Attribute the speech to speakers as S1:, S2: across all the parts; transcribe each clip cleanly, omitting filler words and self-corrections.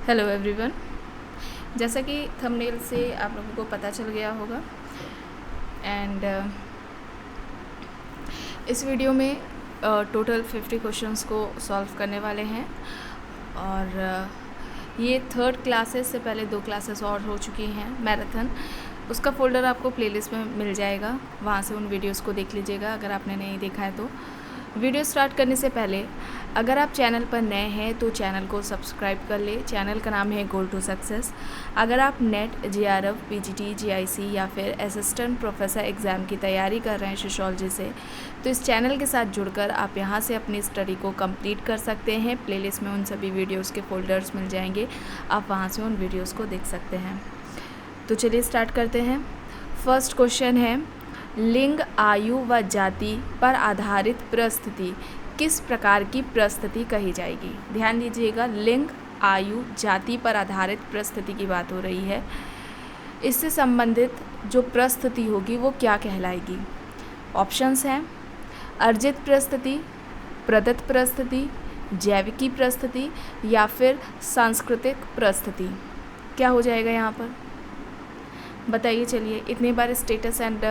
S1: Hello everyone. जैसा कि thumbnail से आप लोगों को पता चल गया होगा एंड इस वीडियो में टोटल 50 क्वेश्चंस को सॉल्व करने वाले हैं और ये थर्ड क्लासेस से पहले 2 क्लासेस और हो चुकी हैं मैराथन। उसका फ़ोल्डर आपको प्लेलिस्ट में मिल जाएगा, वहाँ से उन वीडियोस को देख लीजिएगा अगर आपने नहीं देखा है तो। वीडियो स्टार्ट करने से पहले अगर आप चैनल पर नए हैं तो चैनल को सब्सक्राइब कर ले। चैनल का नाम है गोल टू सक्सेस। अगर आप नेट, JRF, PGT, GIC या फिर असिस्टेंट प्रोफेसर एग्ज़ाम की तैयारी कर रहे हैं सोशियोलॉजी से, तो इस चैनल के साथ जुड़कर आप यहां से अपनी स्टडी को कंप्लीट कर सकते हैं। प्लेलिस्ट में उन सभी वीडियोस के फ़ोल्डर्स मिल जाएंगे, आप वहां से उन वीडियोस को देख सकते हैं। तो चलिए स्टार्ट करते हैं। फर्स्ट क्वेश्चन है, लिंग, आयु व जाति पर आधारित परिस्थिति किस प्रकार की परिस्थिति कही जाएगी? ध्यान दीजिएगा, लिंग, आयु, जाति पर आधारित परिस्थिति की बात हो रही है। इससे संबंधित जो परिस्थिति होगी वो क्या कहलाएगी? ऑप्शंस हैं अर्जित परिस्थिति, प्रदत्त परिस्थिति, जैविकी परिस्थिति या फिर सांस्कृतिक परिस्थिति। क्या हो जाएगा यहाँ पर बताइए। चलिए, इतनी बार स्टेटस एंड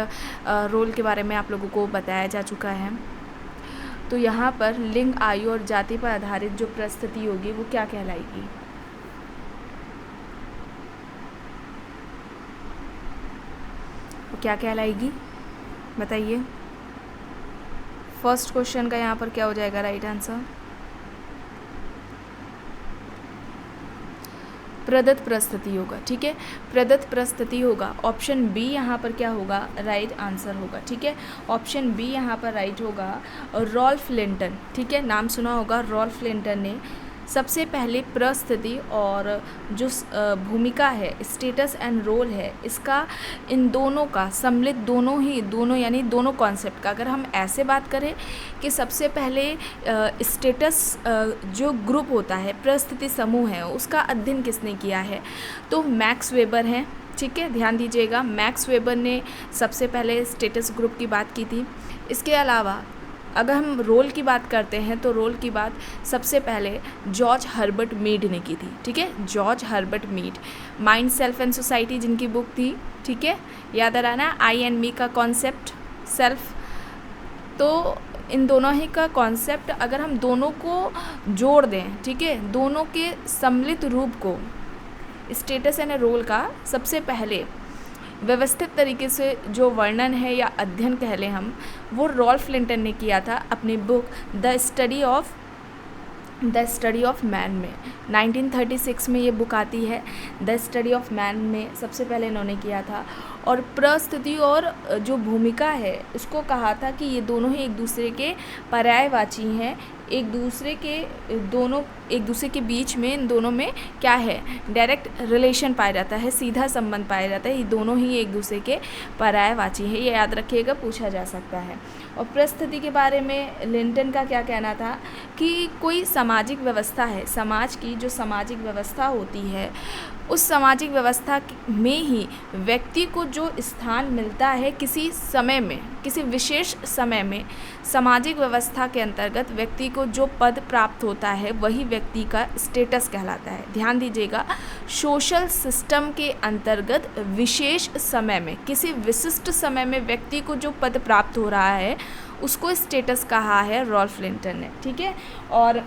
S1: रोल के बारे में आप लोगों को बताया जा चुका है, तो यहाँ पर लिंग, आयु और जाति पर आधारित जो परिस्थिति होगी वो क्या कहलाएगी? वो क्या कहलाएगी बताइए। फर्स्ट क्वेश्चन का यहाँ पर क्या हो जाएगा राइट आंसर? प्रदत्त परिस्थिति होगा। ठीक है, प्रदत्त परिस्थिति होगा। ऑप्शन बी यहाँ पर क्या होगा? राइट आंसर होगा। ठीक है, ऑप्शन बी यहाँ पर राइट होगा। रॉल्फ लिंटन, ठीक है, नाम सुना होगा, रॉल्फ लिंटन ने सबसे पहले परिस्थिति और जो भूमिका है, स्टेटस एंड रोल है, इसका इन दोनों का सम्मिलित दोनों यानी दोनों कॉन्सेप्ट का अगर हम ऐसे बात करें कि सबसे पहले स्टेटस जो ग्रुप होता है, परिस्थिति समूह है, उसका अध्ययन किसने किया है? तो मैक्स वेबर हैं। ठीक है, ध्यान दीजिएगा, मैक्स वेबर ने सबसे पहले स्टेटस ग्रुप की बात की थी। इसके अलावा अगर हम रोल की बात करते हैं तो रोल की बात सबसे पहले जॉर्ज हर्बर्ट मीड ने की थी। ठीक है, George Herbert Mead, mind, self and society जिनकी बुक थी। ठीक है, याद आ रहा है ना, आई एंड मी का कॉन्सेप्ट, सेल्फ। तो इन दोनों ही का कॉन्सेप्ट अगर हम दोनों को जोड़ दें, ठीक है, दोनों के सम्मिलित रूप को, स्टेटस एंड रोल का सबसे पहले व्यवस्थित तरीके से जो वर्णन है या अध्ययन कह लें हम, वो रॉल्फ लिंटन ने किया था अपनी book the study of man में। 1936 में ये बुक आती है। द स्टडी ऑफ मैन में सबसे पहले इन्होंने किया था और परिस्थिति और जो भूमिका है उसको कहा था कि ये दोनों ही एक दूसरे के पर्यायवाची हैं, एक दूसरे के बीच में, इन दोनों में क्या है, डायरेक्ट रिलेशन पाया जाता है, सीधा संबंध पाया जाता है। ये दोनों ही एक दूसरे के पर्यायवाची हैं, ये याद रखिएगा, पूछा जा सकता है। और परिस्थिति के बारे में लिंटन का क्या कहना था कि कोई सामाजिक व्यवस्था है, समाज की जो सामाजिक व्यवस्था होती है, उस सामाजिक व्यवस्था में ही व्यक्ति को जो स्थान मिलता है किसी समय में, किसी विशेष समय में, सामाजिक व्यवस्था के अंतर्गत व्यक्ति को जो पद प्राप्त होता है वही व्यक्ति का स्टेटस कहलाता है। ध्यान दीजिएगा, सोशल सिस्टम के अंतर्गत विशेष समय में, किसी विशिष्ट समय में व्यक्ति को जो पद प्राप्त हो रहा है उसको स्टेटस कहा है रॉल्फ लिंटन ने। ठीक है, और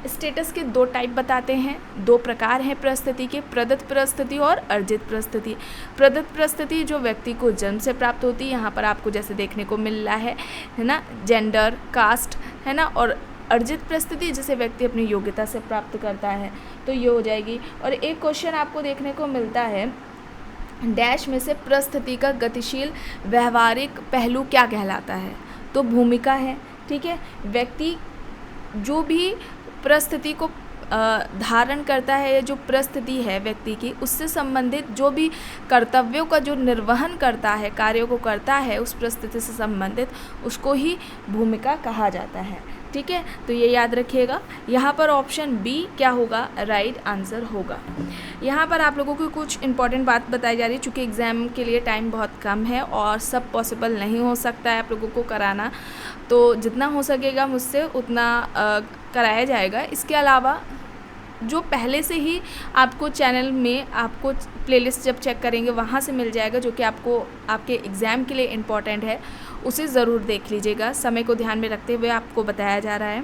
S1: स्टेटस के 2 टाइप बताते हैं, 2 प्रकार हैं परिस्थिति के, प्रदत्त परिस्थिति और अर्जित परिस्थिति। प्रदत्त परिस्थिति जो व्यक्ति को जन्म से प्राप्त होती है, यहाँ पर आपको जैसे देखने को मिल रहा है ना, जेंडर, कास्ट, है ना, और अर्जित परिस्थिति जिसे व्यक्ति अपनी योग्यता से प्राप्त करता है, तो ये हो जाएगी। और एक क्वेश्चन आपको देखने को मिलता है, डैश में से परिस्थिति का गतिशील व्यवहारिक पहलू क्या कहलाता है? तो भूमिका है। ठीक है, व्यक्ति जो भी परिस्थिति को धारण करता है, जो परिस्थिति है व्यक्ति की, उससे संबंधित जो भी कर्तव्यों का जो निर्वहन करता है, कार्यों को करता है, उस परिस्थिति से संबंधित, उसको ही भूमिका कहा जाता है। ठीक है, तो ये याद रखिएगा। यहाँ पर ऑप्शन बी क्या होगा? राइट आंसर होगा। यहाँ पर आप लोगों को कुछ इंपॉर्टेंट बात बताई जा रही है, चूँकि एग्ज़ाम के लिए टाइम बहुत कम है और सब पॉसिबल नहीं हो सकता है आप लोगों को कराना, तो जितना हो सकेगा मुझसे उतना कराया जाएगा। इसके अलावा जो पहले से ही आपको चैनल में आपको प्लेलिस्ट जब चेक करेंगे वहाँ से मिल जाएगा, जो कि आपको आपके एग्ज़ाम के लिए इम्पॉर्टेंट है, उसे ज़रूर देख लीजिएगा। समय को ध्यान में रखते हुए आपको बताया जा रहा है।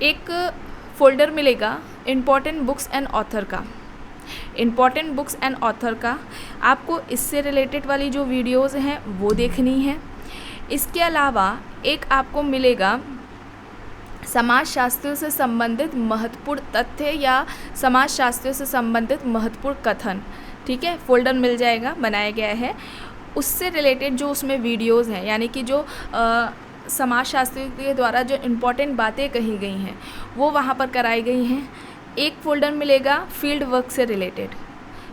S1: एक फ़ोल्डर मिलेगा इम्पॉर्टेंट बुक्स एंड ऑथर का, इम्पॉर्टेंट बुक्स एंड ऑथर का आपको इससे रिलेटेड वाली जो वीडियोज़ हैं वो देखनी है। इसके अलावा एक आपको मिलेगा समाजशास्त्रियों से संबंधित महत्वपूर्ण तथ्य या समाजशास्त्रियों से संबंधित महत्वपूर्ण कथन, ठीक है, फ़ोल्डर मिल जाएगा, बनाया गया है। उससे रिलेटेड जो उसमें वीडियोज़ हैं, यानी कि जो समाजशास्त्रियों के द्वारा जो इम्पोर्टेंट बातें कही गई हैं वो वहाँ पर कराई गई हैं। एक फ़ोल्डर मिलेगा फील्ड वर्क से रिलेटेड,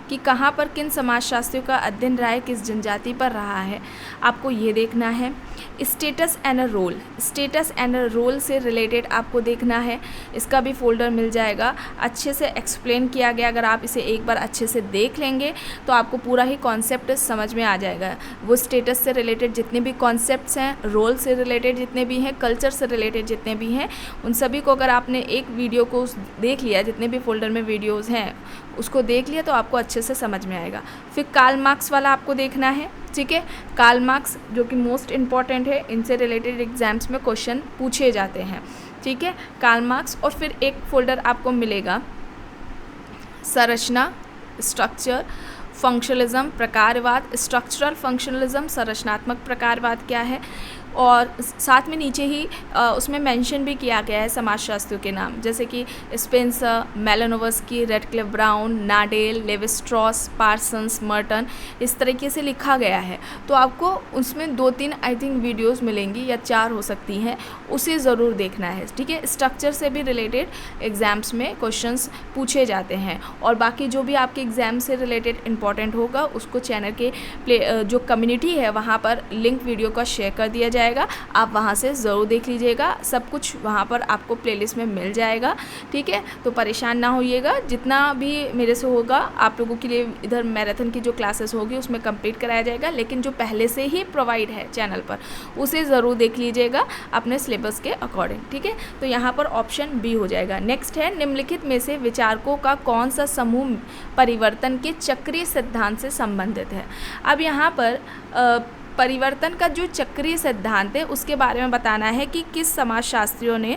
S1: कि कहाँ पर किन समाजशास्त्रियों का अध्ययन रहा है, किस जनजाति पर रहा है, आपको ये देखना है। Status and a role, status and a role से रिलेटेड आपको देखना है, इसका भी फ़ोल्डर मिल जाएगा। अच्छे से एक्सप्लेन किया गया, अगर आप इसे एक बार अच्छे से देख लेंगे तो आपको पूरा ही कॉन्सेप्ट समझ में आ जाएगा। वो स्टेटस से रिलेटेड जितने भी कॉन्सेप्ट्स हैं, रोल से रिलेटेड जितने भी हैं, कल्चर से रिलेटेड जितने भी हैं, उन सभी को अगर आपने एक वीडियो को देख लिया, जितने भी फ़ोल्डर में वीडियोज़ हैं उसको देख लिया, तो आपको अच्छे से समझ में आएगा। फिर कार्ल मार्क्स वाला आपको देखना है, ठीक है, कार्ल मार्क्स जो कि मोस्ट इम्पॉर्टेंट है, इनसे रिलेटेड एग्जाम्स में क्वेश्चन पूछे जाते हैं, ठीक है, कार्ल मार्क्स। और फिर एक फ़ोल्डर आपको मिलेगा संरचना, स्ट्रक्चर, फंक्शनलिज्म, प्रकारवाद, स्ट्रक्चरल फंक्शनलिज्म, संरचनात्मक प्रकारवाद क्या है, और साथ में नीचे ही उसमें मेंशन भी किया गया है समाजशास्त्रियों के नाम, जैसे कि Spencer, Malinowski, Radcliffe Brown, Nadel, Levi Strauss, Parsons, Merton, इस तरीके से लिखा गया है। तो आपको उसमें 2-3 आई थिंक वीडियोस मिलेंगी या 4 हो सकती हैं, उसे ज़रूर देखना है, ठीक है। स्ट्रक्चर से भी रिलेटेड एग्ज़ाम्स में क्वेश्चंस पूछे जाते हैं, और बाकी जो भी आपके एग्ज़ाम से रिलेटेड इंपॉर्टेंट होगा उसको चैनल के जो कम्युनिटी है वहाँ पर लिंक वीडियो का शेयर कर दिया जाएगा, आप वहाँ से ज़रूर देख लीजिएगा। सब कुछ वहाँ पर आपको प्लेलिस्ट में मिल जाएगा, ठीक है। तो परेशान ना होइएगा, जितना भी मेरे से होगा आप लोगों के लिए इधर मैराथन की जो क्लासेस होगी उसमें कंप्लीट कराया जाएगा, लेकिन जो पहले से ही प्रोवाइड है चैनल पर उसे ज़रूर देख लीजिएगा अपने सिलेबस के अकॉर्डिंग, ठीक है। तो यहाँ पर ऑप्शन बी हो जाएगा। नेक्स्ट है, निम्नलिखित में से विचारकों का कौन सा समूह परिवर्तन के चक्रीय सिद्धांत से संबंधित है। अब यहाँ पर परिवर्तन का जो चक्रीय सिद्धांत है उसके बारे में बताना है कि किस समाजशास्त्रियों ने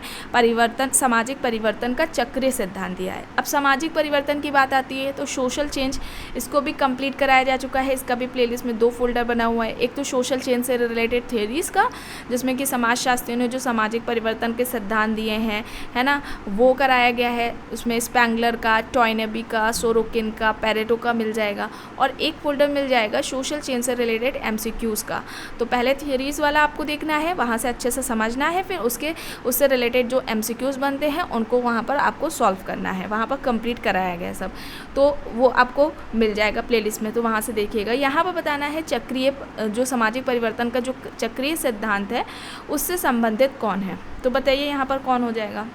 S1: सामाजिक परिवर्तन का चक्रीय सिद्धांत दिया है। अब सामाजिक परिवर्तन की बात आती है तो सोशल चेंज, इसको भी कंप्लीट कराया जा चुका है, इसका भी प्लेलिस्ट में 2 फोल्डर बना हुआ है। एक तो सोशल चेंज से रिलेटेड थियरीज़ का, जिसमें कि समाजशास्त्रियों ने जो सामाजिक परिवर्तन के सिद्धांत दिए हैं, है ना, वो कराया गया है। उसमें स्पेंगलर का, टॉयनेबी का, सोरोकिन का, पेरेटो का मिल जाएगा, और एक फोल्डर मिल जाएगा सोशल चेंज से रिलेटेड MCQs का। तो पहले थियरीज़ वाला आपको देखना है, वहाँ से अच्छे से समझना है, फिर उससे रिलेटेड जो MCQs बनते हैं उनको वहाँ पर आपको सॉल्व करना है, वहाँ पर कंप्लीट कराया गया सब, तो वो आपको मिल जाएगा प्लेलिस्ट में, तो वहाँ से देखिएगा। यहाँ पर बताना है चक्रीय जो सामाजिक परिवर्तन का जो चक्रीय सिद्धांत है उससे संबंधित कौन है, तो बताइए यहाँ पर कौन हो जाएगा।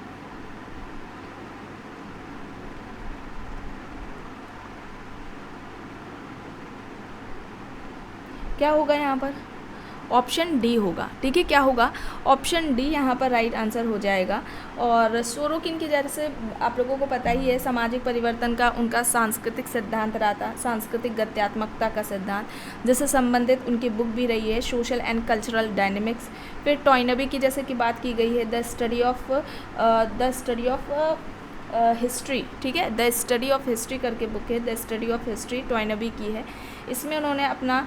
S1: क्या होगा यहाँ पर, ऑप्शन डी होगा, ठीक है। क्या होगा, ऑप्शन डी यहाँ पर राइट आंसर हो जाएगा। और सोरोकिन की जैसे आप लोगों को पता ही है, सामाजिक परिवर्तन का उनका सांस्कृतिक सिद्धांत रहा था, सांस्कृतिक गत्यात्मकता का सिद्धांत, जिससे संबंधित उनकी बुक भी रही है सोशल एंड कल्चरल डायनेमिक्स। फिर टॉयनेबी की जैसे कि बात की गई है, द स्टडी ऑफ हिस्ट्री, ठीक है, द स्टडी ऑफ हिस्ट्री करके बुक है, द स्टडी ऑफ हिस्ट्री टॉयनेबी की है। इसमें उन्होंने अपना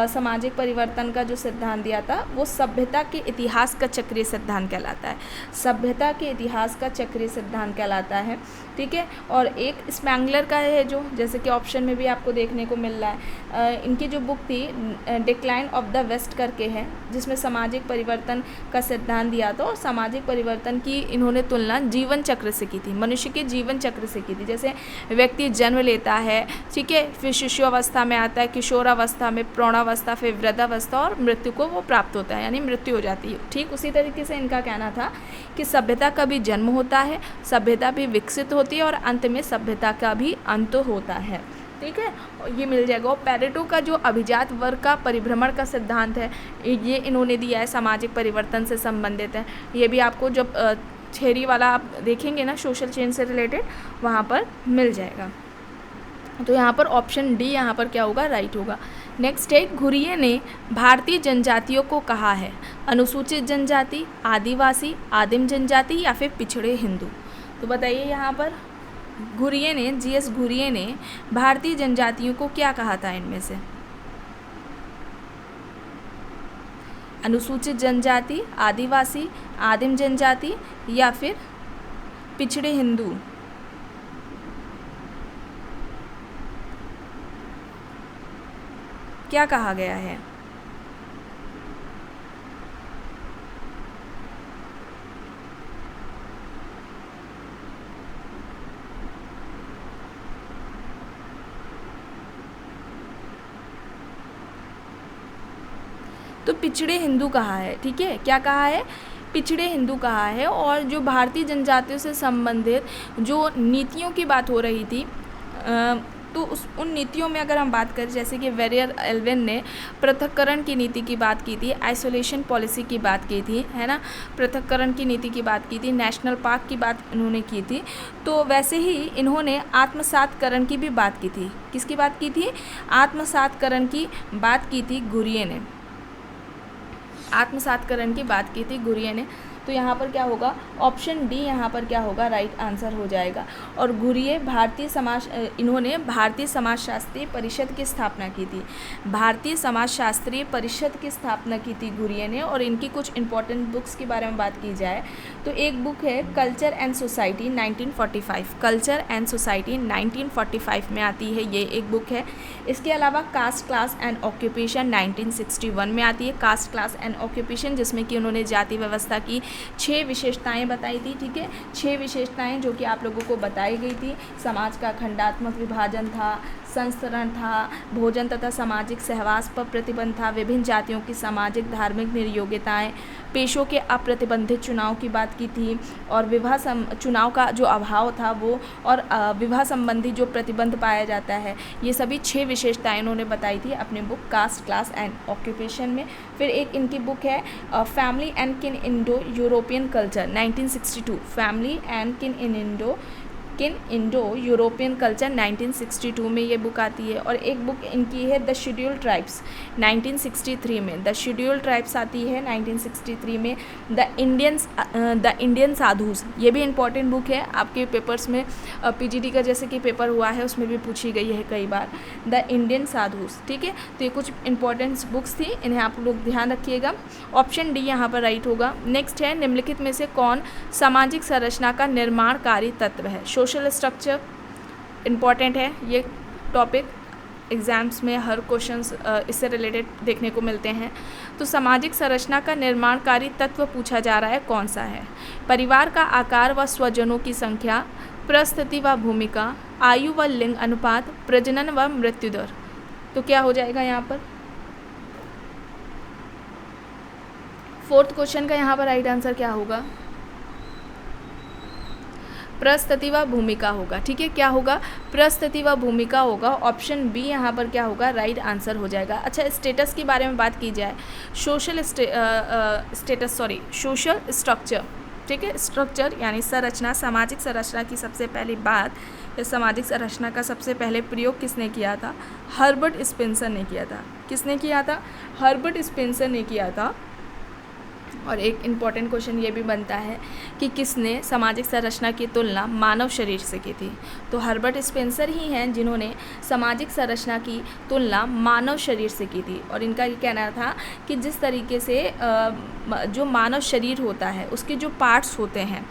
S1: सामाजिक परिवर्तन का जो सिद्धांत दिया था वो सभ्यता के इतिहास का चक्रीय सिद्धांत कहलाता है, सभ्यता के इतिहास का चक्रीय सिद्धांत कहलाता है, ठीक है। और एक स्पेंगलर का है, जो जैसे कि ऑप्शन में भी आपको देखने को मिल रहा है, इनकी जो बुक थी डिक्लाइन ऑफ द वेस्ट करके है, जिसमें सामाजिक परिवर्तन का सिद्धांत दिया था, और सामाजिक परिवर्तन की इन्होंने तुलना जीवन चक्र से की थी, मनुष्य के जीवन चक्र से की थी। जैसे व्यक्ति जन्म लेता है, ठीक है, फिर शिशुअवस्था में आता है, किशोरावस्था में, प्रौढ़ावस्था, फिर वृद्धावस्था, और मृत्यु को वो प्राप्त होता है, यानी मृत्यु हो जाती है। ठीक उसी तरीके से इनका कहना था कि सभ्यता का भी जन्म होता है, सभ्यता भी विकसित होती है, और अंत में सभ्यता का भी अंत होता है, ठीक है। ये मिल जाएगा। और पेरेटो का जो अभिजात वर्ग का परिभ्रमण का सिद्धांत है, ये इन्होंने दिया है, सामाजिक परिवर्तन से संबंधित है। ये भी आपको जब थ्योरी वाला आप देखेंगे ना सोशल चेंज से रिलेटेड, वहाँ पर मिल जाएगा। तो यहाँ पर ऑप्शन डी यहाँ पर क्या होगा, राइट होगा। नेक्स्ट है, घुरिये ने भारतीय जनजातियों को कहा है अनुसूचित जनजाति, आदिवासी, आदिम जनजाति या फिर पिछड़े हिंदू। तो बताइए यहाँ पर घुरिये ने, जीएस घुरिये ने भारतीय जनजातियों को क्या कहा था इनमें से? अनुसूचित जनजाति, आदिवासी, आदिम जनजाति या फिर पिछड़े हिंदू। क्या कहा गया है? तो पिछड़े हिंदू कहा है, ठीक है, क्या कहा है? पिछड़े हिंदू कहा है। और जो भारतीय जनजातियों से संबंधित जो नीतियों की बात हो रही थी, तो उन नीतियों में अगर हम बात करें, जैसे कि वेरियर एल्विन ने पृथक्करण की नीति की बात की थी, आइसोलेशन पॉलिसी की बात की थी, है ना, पृथक्करण की नीति की बात की थी, नेशनल पार्क की बात इन्होंने की थी। तो वैसे ही इन्होंने आत्मसातकरण की भी बात की थी। किसकी बात की थी? आत्मसातकरण की बात की थी घुरिये ने, आत्मसातकरण की बात की थी घुरिये ने। तो यहाँ पर क्या होगा? ऑप्शन डी यहाँ पर क्या होगा? राइट आंसर हो जाएगा। और घुरिये इन्होंने भारतीय समाजशास्त्री परिषद की स्थापना की थी। भारतीय समाजशास्त्री परिषद की स्थापना की थी घुरिये ने। और इनकी कुछ इंपॉर्टेंट बुक्स के बारे में बात की जाए तो एक बुक है culture and society 1945, culture and society 1945 में आती है, ये एक बुक है। इसके अलावा कास्ट क्लास एंड ऑक्यूपेशन 1961 में आती है, कास्ट क्लास एंड ऑक्यूपेशन, जिसमें कि उन्होंने जाति व्यवस्था की 6 विशेषताएं बताई थी, ठीक है, 6 विशेषताएं जो कि आप लोगों को बताई गई थी। समाज का खंडात्मक विभाजन था, संस्तरण था, भोजन तथा सामाजिक सहवास पर प्रतिबंध था, विभिन्न जातियों की सामाजिक धार्मिक निर्योग्यताएं, पेशों के अप्रतिबंधित चुनाव की बात की थी, और विवाह चुनाव का जो अभाव था वो, और विवाह संबंधी जो प्रतिबंध पाया जाता है, ये सभी 6 विशेषताएं उन्होंने बताई थी अपने book caste class and occupation में। फिर एक इनकी बुक है फैमिली एंड किन Indo European culture 1962, family and किन इंडो यूरोपियन कल्चर 1962 में ये बुक आती है। और एक बुक इनकी है द शेड्यूल ट्राइब्स 1963 में, द शेड्यूल ट्राइब्स आती है 1963 में। द इंडियन साधुस, ये भी इम्पॉर्टेंट बुक है आपके पेपर्स में, पीजीडी का जैसे कि पेपर हुआ है उसमें भी पूछी गई है कई बार, द इंडियन साधुस, ठीक है। तो ये कुछ इंपॉर्टेंट बुक्स थी, इन्हें आप लोग ध्यान रखिएगा। ऑप्शन डी यहाँ पर राइट होगा। नेक्स्ट है, निम्नलिखित में से कौन सामाजिक संरचना का निर्माणकारी तत्व है? सोशल स्ट्रक्चर इम्पॉर्टेंट है, ये टॉपिक एग्ज़ाम्स में हर क्वेश्चंस इससे रिलेटेड देखने को मिलते हैं। तो सामाजिक संरचना का निर्माणकारी तत्व पूछा जा रहा है, कौन सा है? परिवार का आकार व स्वजनों की संख्या, परिस्थिति व भूमिका, आयु व लिंग अनुपात, प्रजनन व मृत्यु दर। तो क्या हो जाएगा यहाँ पर? फोर्थ क्वेश्चन का यहाँ पर राइट आंसर क्या होगा? परिस्थिति व भूमिका होगा, ठीक है। क्या होगा? परिस्थिति व भूमिका होगा। ऑप्शन बी यहाँ पर क्या होगा? राइट आंसर हो जाएगा। अच्छा, स्टेटस के बारे में बात की जाए, सोशल स्ट्रक्चर, ठीक है। स्ट्रक्चर यानी संरचना, सामाजिक संरचना की सबसे पहली बात, सामाजिक संरचना का सबसे पहले प्रयोग किसने किया था? हर्बर्ट स्पेंसर ने किया था। किसने किया था? हर्बर्ट स्पेंसर ने किया था। और एक इम्पॉर्टेंट क्वेश्चन ये भी बनता है कि किसने सामाजिक संरचना की तुलना मानव शरीर से की थी? तो हर्बर्ट स्पेंसर ही हैं जिन्होंने सामाजिक संरचना की तुलना मानव शरीर से की थी। और इनका ये कहना था कि जिस तरीके से जो मानव शरीर होता है उसके जो पार्ट्स होते हैं,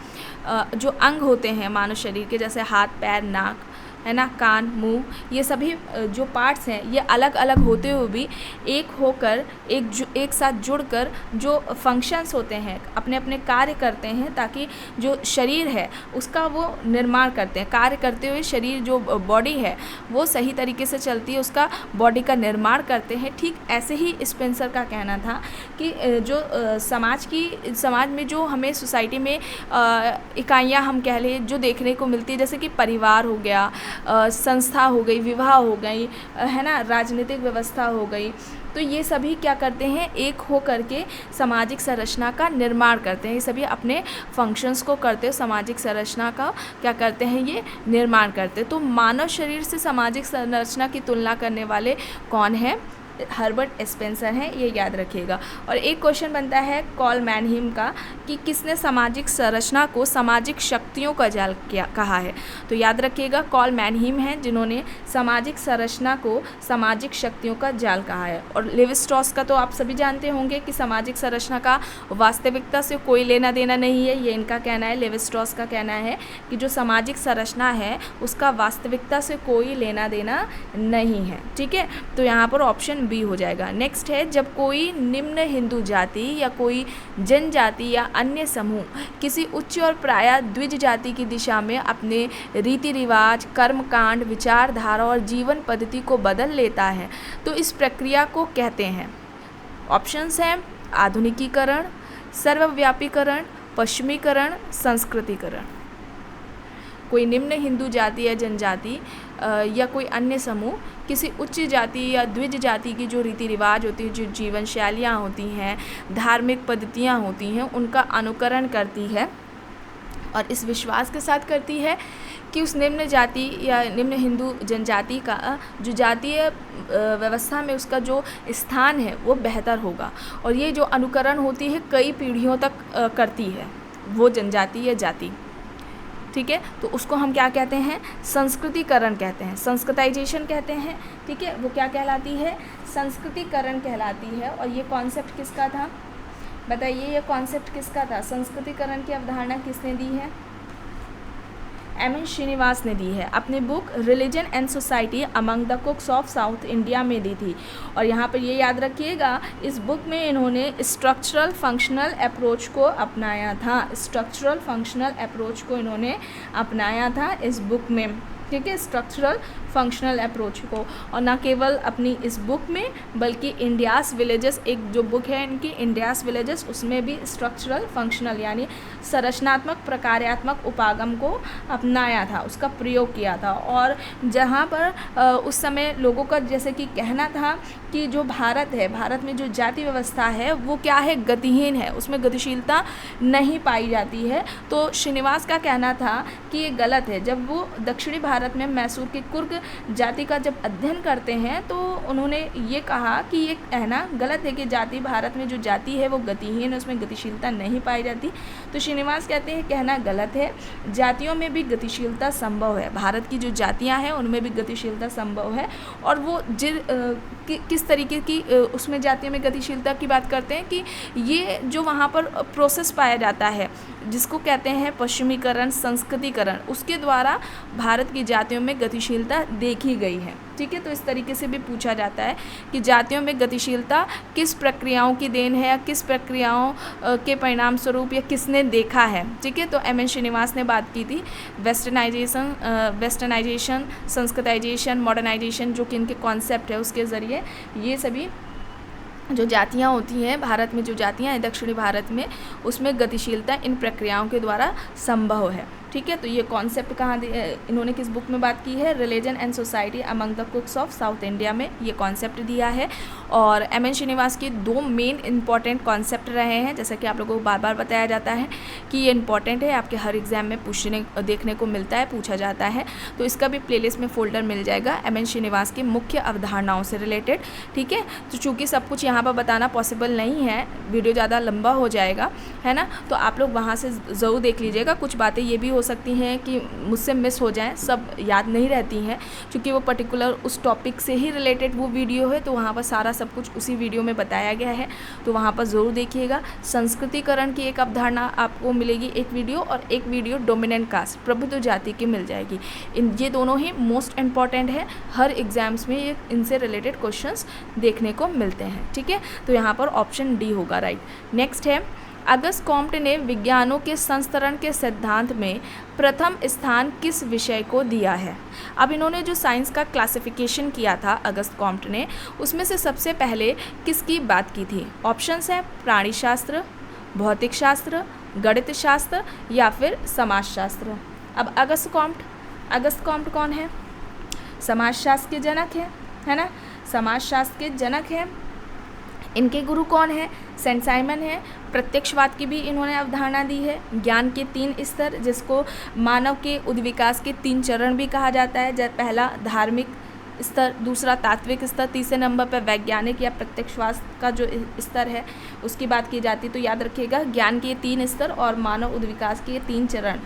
S1: जो अंग होते हैं मानव शरीर के, जैसे हाथ, पैर, नाक, है ना, कान, मुंह, ये सभी जो पार्ट्स हैं ये अलग अलग होते हुए भी एक होकर एक साथ जुड़कर जो फंक्शंस होते हैं, अपने अपने कार्य करते हैं, ताकि जो शरीर है उसका वो निर्माण करते हैं। कार्य करते हुए शरीर, जो बॉडी है वो सही तरीके से चलती है, उसका बॉडी का निर्माण करते हैं। ठीक ऐसे ही स्पेंसर का कहना था कि जो समाज में जो हमें सोसाइटी में इकाइयाँ हम कह लें जो देखने को मिलती है, जैसे कि परिवार हो गया, संस्था हो गई, विवाह हो गई, है ना, राजनीतिक व्यवस्था हो गई, तो ये सभी क्या करते हैं, एक हो करके सामाजिक संरचना का निर्माण करते हैं। ये सभी अपने फंक्शंस को करते हैं, सामाजिक संरचना का क्या करते हैं, ये निर्माण करते हैं। तो मानव शरीर से सामाजिक संरचना की तुलना करने वाले कौन हैं, हर्बर्ट स्पेंसर हैं, ये याद रखिएगा। और एक क्वेश्चन बनता है कॉल मैनहीम का कि किसने सामाजिक संरचना को सामाजिक शक्तियों का जाल कहा है। तो याद रखिएगा कॉल मैनहीम हैं जिन्होंने सामाजिक संरचना को सामाजिक शक्तियों का जाल कहा है। और लेवी स्ट्रॉस का तो आप सभी जानते होंगे कि सामाजिक संरचना का वास्तविकता से कोई लेना देना नहीं है, ये इनका कहना है। लेवी स्ट्रॉस का कहना है कि जो सामाजिक संरचना है उसका वास्तविकता से कोई लेना देना नहीं है। ठीक है, तो यहाँ पर ऑप्शन बी हो जाएगा। नेक्स्ट है, जब कोई निम्न हिंदू जाति या कोई जनजाति या अन्य समूह किसी उच्च और प्रायः द्विज जाति की दिशा में अपने रीति रिवाज, कर्मकांड, विचारधारा और जीवन पद्धति को बदल लेता है तो इस प्रक्रिया को कहते हैं। ऑप्शंस हैं आधुनिकीकरण, सर्वव्यापीकरण, पश्चिमीकरण, संस्कृतिकरण। कोई निम्न हिंदू जाति या जनजाति या कोई अन्य समूह किसी उच्च जाति या द्विज जाति की जो रीति रिवाज होती है, जो जीवन शैलियाँ होती हैं, धार्मिक पद्धतियाँ होती हैं, उनका अनुकरण करती है और इस विश्वास के साथ करती है कि उस निम्न जाति या निम्न हिंदू जनजाति का जो जातीय व्यवस्था में उसका जो स्थान है वो बेहतर होगा। और ये जो अनुकरण होती है कई पीढ़ियों तक करती है वो जनजाति या जाति। ठीक है, तो उसको हम क्या कहते हैं, संस्कृतिकरण कहते हैं, संस्कृताइजेशन कहते हैं। ठीक है, वो क्या कहलाती है, संस्कृतिकरण कहलाती है। और ये कॉन्सेप्ट किसका था, बताइए, ये कॉन्सेप्ट किसका था, संस्कृतिकरण की अवधारणा किसने दी है, एम.एन. श्रीनिवास ने दी है। अपनी book religion and society among the कुक्स of south India में दी थी। और यहाँ पर ये याद रखिएगा, इस बुक में इन्होंने स्ट्रक्चरल फंक्शनल अप्रोच को अपनाया था, स्ट्रक्चरल फंक्शनल अप्रोच को इन्होंने अपनाया था इस बुक में। ठीक है, स्ट्रक्चरल फंक्शनल अप्रोच को। और ना केवल अपनी इस बुक में बल्कि इंडियाज़ विलेजेस, एक जो बुक है इनकी इंडियाज़ विलेजेस, उसमें भी स्ट्रक्चरल फंक्शनल यानी संरचनात्मक प्रकार्यात्मक उपागम को अपनाया था, उसका प्रयोग किया था। और जहाँ पर उस समय लोगों का जैसे कि कहना था कि जो भारत है, भारत में जो जाति व्यवस्था है वो क्या है, गतिहीन है, उसमें गतिशीलता नहीं पाई जाती है। तो श्रीनिवास का कहना था कि ये गलत है। जब वो दक्षिणी भारत में मैसूर की कुर्ग जाति का जब अध्ययन करते हैं तो उन्होंने ये कहा कि ये कहना गलत है कि जाति, भारत में जो जाति है वो गतिहीन है, उसमें गतिशीलता नहीं पाई जाती। तो श्रीनिवास कहते हैं कहना गलत है, जातियों में भी गतिशीलता संभव है, भारत की जो जातियां हैं उनमें भी गतिशीलता संभव है। और वो किस तरीके की उसमें जातियों में गतिशीलता की बात करते हैं कि ये जो वहाँ पर प्रोसेस पाया जाता है जिसको कहते हैं पश्चिमीकरण, संस्कृतिकरण, उसके द्वारा भारत की जातियों में गतिशीलता देखी गई है। ठीक है, तो इस तरीके से भी पूछा जाता है कि जातियों में गतिशीलता किस प्रक्रियाओं की देन है या किस प्रक्रियाओं के परिणाम स्वरूप या किसने देखा है। ठीक है, तो एम.एन. श्रीनिवास ने बात की थी वेस्टर्नाइजेशन, संस्कृताइजेशन, मॉडर्नाइजेशन, जो कि इनके कॉन्सेप्ट है, उसके ज़रिए ये सभी जो जातियाँ होती हैं भारत में, जो जातियाँ हैं दक्षिणी भारत में, उसमें गतिशीलता इन प्रक्रियाओं के द्वारा संभव है। ठीक है, तो ये कॉन्सेप्ट कहाँ इन्होंने किस बुक में बात की है, religion and society among the कुक्स of south India में ये कॉन्सेप्ट दिया है। और एम.एन. श्रीनिवास के दो मेन इंपॉर्टेंट कॉन्सेप्ट रहे हैं, जैसा कि आप लोगों को बार बार बताया जाता है कि ये इंपॉर्टेंट है, आपके हर एग्जाम में देखने को मिलता है, पूछा जाता है। तो इसका भी प्लेलिस्ट में फोल्डर मिल जाएगा एम.एन. श्रीनिवास की मुख्य अवधारणाओं से रिलेटेड। ठीक है, तो चूँकि सब कुछ यहाँ पर बताना पॉसिबल नहीं है, वीडियो ज़्यादा लंबा हो जाएगा, है ना, तो आप लोग वहाँ से ज़रूर देख लीजिएगा। कुछ बातें ये भी हो सकती हैं कि मुझसे मिस हो जाएं, सब याद नहीं रहती हैं क्योंकि वो पर्टिकुलर उस टॉपिक से ही रिलेटेड वो वीडियो है, तो वहाँ पर सारा सब कुछ उसी वीडियो में बताया गया है, तो वहाँ पर ज़रूर देखिएगा। संस्कृतिकरण की एक अवधारणा आपको मिलेगी एक वीडियो, और एक वीडियो डोमिनेंट कास्ट, प्रभुत्व जाति की मिल जाएगी। ये दोनों ही मोस्ट इम्पॉर्टेंट है, हर एग्जाम्स में ये इनसे रिलेटेड क्वेश्चंस देखने को मिलते हैं। ठीक है, तो यहाँ पर ऑप्शन डी होगा राइट। नेक्स्ट है, अगस्त कॉम्ट ने विज्ञानों के संस्तरण के सिद्धांत में प्रथम स्थान किस विषय को दिया है। अब इन्होंने जो साइंस का क्लासिफिकेशन किया था अगस्त कॉम्ट ने, उसमें से सबसे पहले किसकी बात की थी। ऑप्शंस हैं प्राणी शास्त्र, भौतिक शास्त्र, गणित शास्त्र या फिर समाजशास्त्र। अब अगस्त कॉम्ट अगस्त कॉम्ट कौन है? समाजशास्त्र के जनक है ना, समाजशास्त्र के जनक हैं। इनके गुरु कौन है? सेंट साइमन है। प्रत्यक्षवाद की भी इन्होंने अवधारणा दी है। ज्ञान के 3 स्तर, जिसको मानव के उद्विकास के 3 चरण भी कहा जाता है। पहला धार्मिक स्तर, दूसरा तात्विक स्तर, तीसरे नंबर पर वैज्ञानिक या प्रत्यक्षवाद का जो स्तर है उसकी बात की जाती है। तो याद रखिएगा, ज्ञान के 3 स्तर और मानव उद्विकास के 3 चरण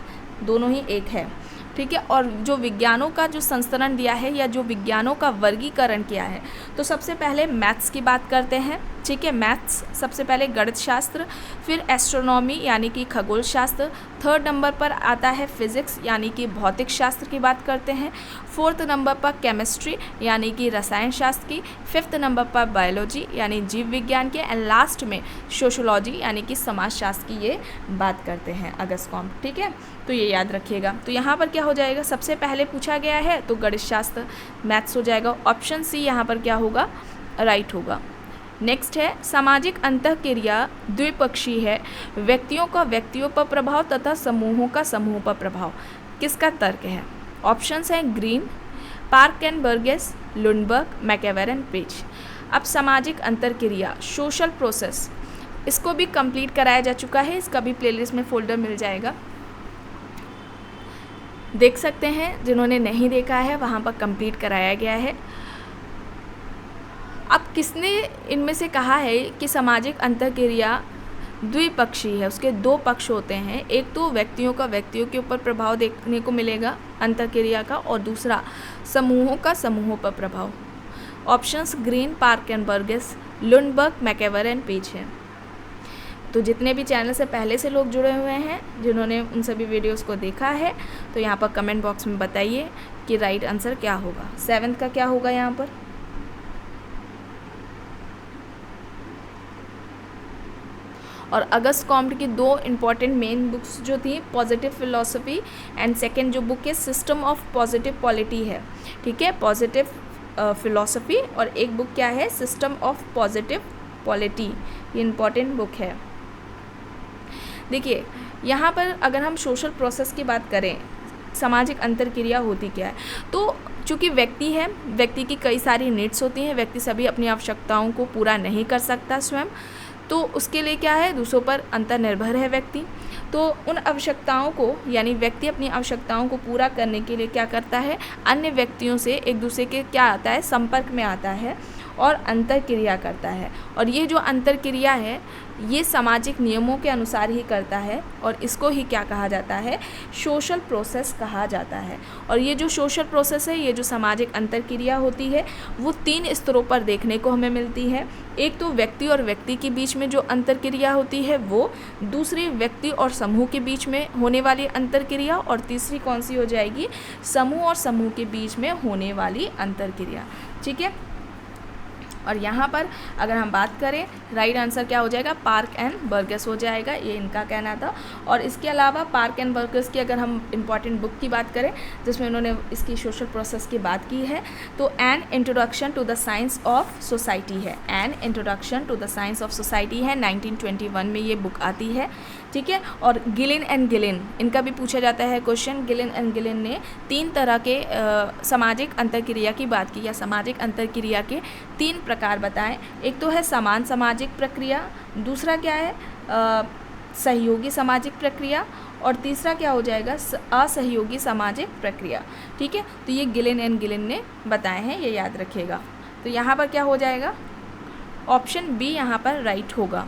S1: दोनों ही एक है, ठीक है। और जो विज्ञानों का जो संस्करण दिया है या जो विज्ञानों का वर्गीकरण किया है, तो सबसे पहले मैथ्स की बात करते हैं, ठीक है। मैथ्स सबसे पहले गणित शास्त्र, फिर एस्ट्रोनॉमी यानी कि खगोल शास्त्र, 3rd नंबर पर आता है फिजिक्स यानी कि भौतिक शास्त्र की बात करते हैं, 4th नंबर पर केमिस्ट्री यानी कि रसायन शास्त्र की, 5th नंबर पर बायोलॉजी यानी जीव विज्ञान के, एंड लास्ट में सोशोलॉजी यानी कि समाजशास्त्र की ये बात करते हैं अगस्त कॉम्ट, ठीक है। तो ये याद रखिएगा। तो यहाँ पर क्या हो जाएगा, सबसे पहले पूछा गया है तो गणित शास्त्र मैथ्स हो जाएगा। ऑप्शन सी यहाँ पर क्या होगा, राइट होगा। नेक्स्ट है सामाजिक अंतःक्रिया द्विपक्षीय है, व्यक्तियों का व्यक्तियों पर प्रभाव तथा समूहों का समूह पर प्रभाव। किसका तर्क है? ऑप्शंस हैं Green, Park and Burgess, Lundberg, MacIver, Page. अब सामाजिक अंतःक्रिया सोशल प्रोसेस, इसको भी कंप्लीट कराया जा चुका है, इसका भी प्लेलिस्ट में फोल्डर मिल जाएगा, देख सकते हैं। जिन्होंने नहीं देखा है वहाँ पर कंप्लीट कराया गया है। अब किसने इनमें से कहा है कि सामाजिक अंतःक्रिया द्विपक्षीय है, उसके 2 पक्ष होते हैं, एक तो व्यक्तियों का व्यक्तियों के ऊपर प्रभाव देखने को मिलेगा अंतःक्रिया का, और दूसरा समूहों का समूहों पर प्रभाव। Options Green, Park and Burgess, Lundberg, MacIver, Page है। तो जितने भी चैनल से पहले से लोग जुड़े हुए हैं, जिन्होंने उन सभी वीडियोस को देखा है, तो यहाँ पर कमेंट बॉक्स में बताइए कि राइट आंसर क्या होगा। 7th का क्या होगा यहाँ पर? और अगस्त कॉम्ट की 2 इम्पॉर्टेंट मेन बुक्स जो थी, पॉजिटिव फिलॉसफी एंड सेकेंड जो बुक है सिस्टम ऑफ पॉजिटिव पॉलिटी है, ठीक है, पॉजिटिव फिलॉसफी, और एक बुक क्या है, सिस्टम ऑफ पॉजिटिव पॉलिटी, ये इम्पॉर्टेंट बुक है। देखिए यहाँ पर अगर हम सोशल प्रोसेस की बात करें, सामाजिक अंतर्क्रिया होती क्या है, तो चूँकि व्यक्ति है, व्यक्ति की कई सारी नीड्स होती हैं, व्यक्ति सभी अपनी आवश्यकताओं को पूरा नहीं कर सकता स्वयं, तो उसके लिए क्या है, दूसरों पर अंतर्निर्भर है व्यक्ति। तो उन आवश्यकताओं को, यानी व्यक्ति अपनी आवश्यकताओं को पूरा करने के लिए क्या करता है, अन्य व्यक्तियों से एक दूसरे के क्या आता है, संपर्क में आता है और अंतर्क्रिया करता है। और ये जो अंतर्क्रिया है ये सामाजिक नियमों के अनुसार ही करता है, और इसको ही क्या कहा जाता है, सोशल प्रोसेस कहा जाता है। और ये जो सोशल प्रोसेस है, ये जो सामाजिक अंतर्क्रिया होती है, वो 3 स्तरों पर देखने को हमें मिलती है। एक तो व्यक्ति और व्यक्ति के बीच में जो अंतर्क्रिया होती है वो, दूसरी व्यक्ति और समूह के बीच में होने वाली अंतर्क्रिया, और तीसरी कौन सी हो जाएगी, समूह और समूह के बीच में होने वाली अंतर्क्रिया, ठीक है। और यहाँ पर अगर हम बात करें, राइट आंसर क्या हो जाएगा, पार्क एंड बर्गेस हो जाएगा, ये इनका कहना था। और इसके अलावा पार्क एंड बर्गेस की अगर हम इम्पॉर्टेंट बुक की बात करें जिसमें उन्होंने इसकी सोशल प्रोसेस की बात की है, तो an introduction to the science of society है, an introduction to the science of society है, 1921 में ये बुक आती है, ठीक है। और गिलिन एंड गिलिन, इनका भी पूछा जाता है क्वेश्चन। गिलिन एंड गिलिन ने 3 तरह के सामाजिक अंतर्क्रिया की बात की, या सामाजिक अंतर्क्रिया के 3 प्रकार बताएं। एक तो है समान सामाजिक प्रक्रिया, दूसरा क्या है सहयोगी सामाजिक प्रक्रिया, और तीसरा क्या हो जाएगा, असहयोगी सामाजिक प्रक्रिया, ठीक है। तो ये गिलिन एंड गिलिन ने बताए हैं, ये याद रखिएगा। तो यहाँ पर क्या हो जाएगा, ऑप्शन बी यहाँ पर राइट होगा।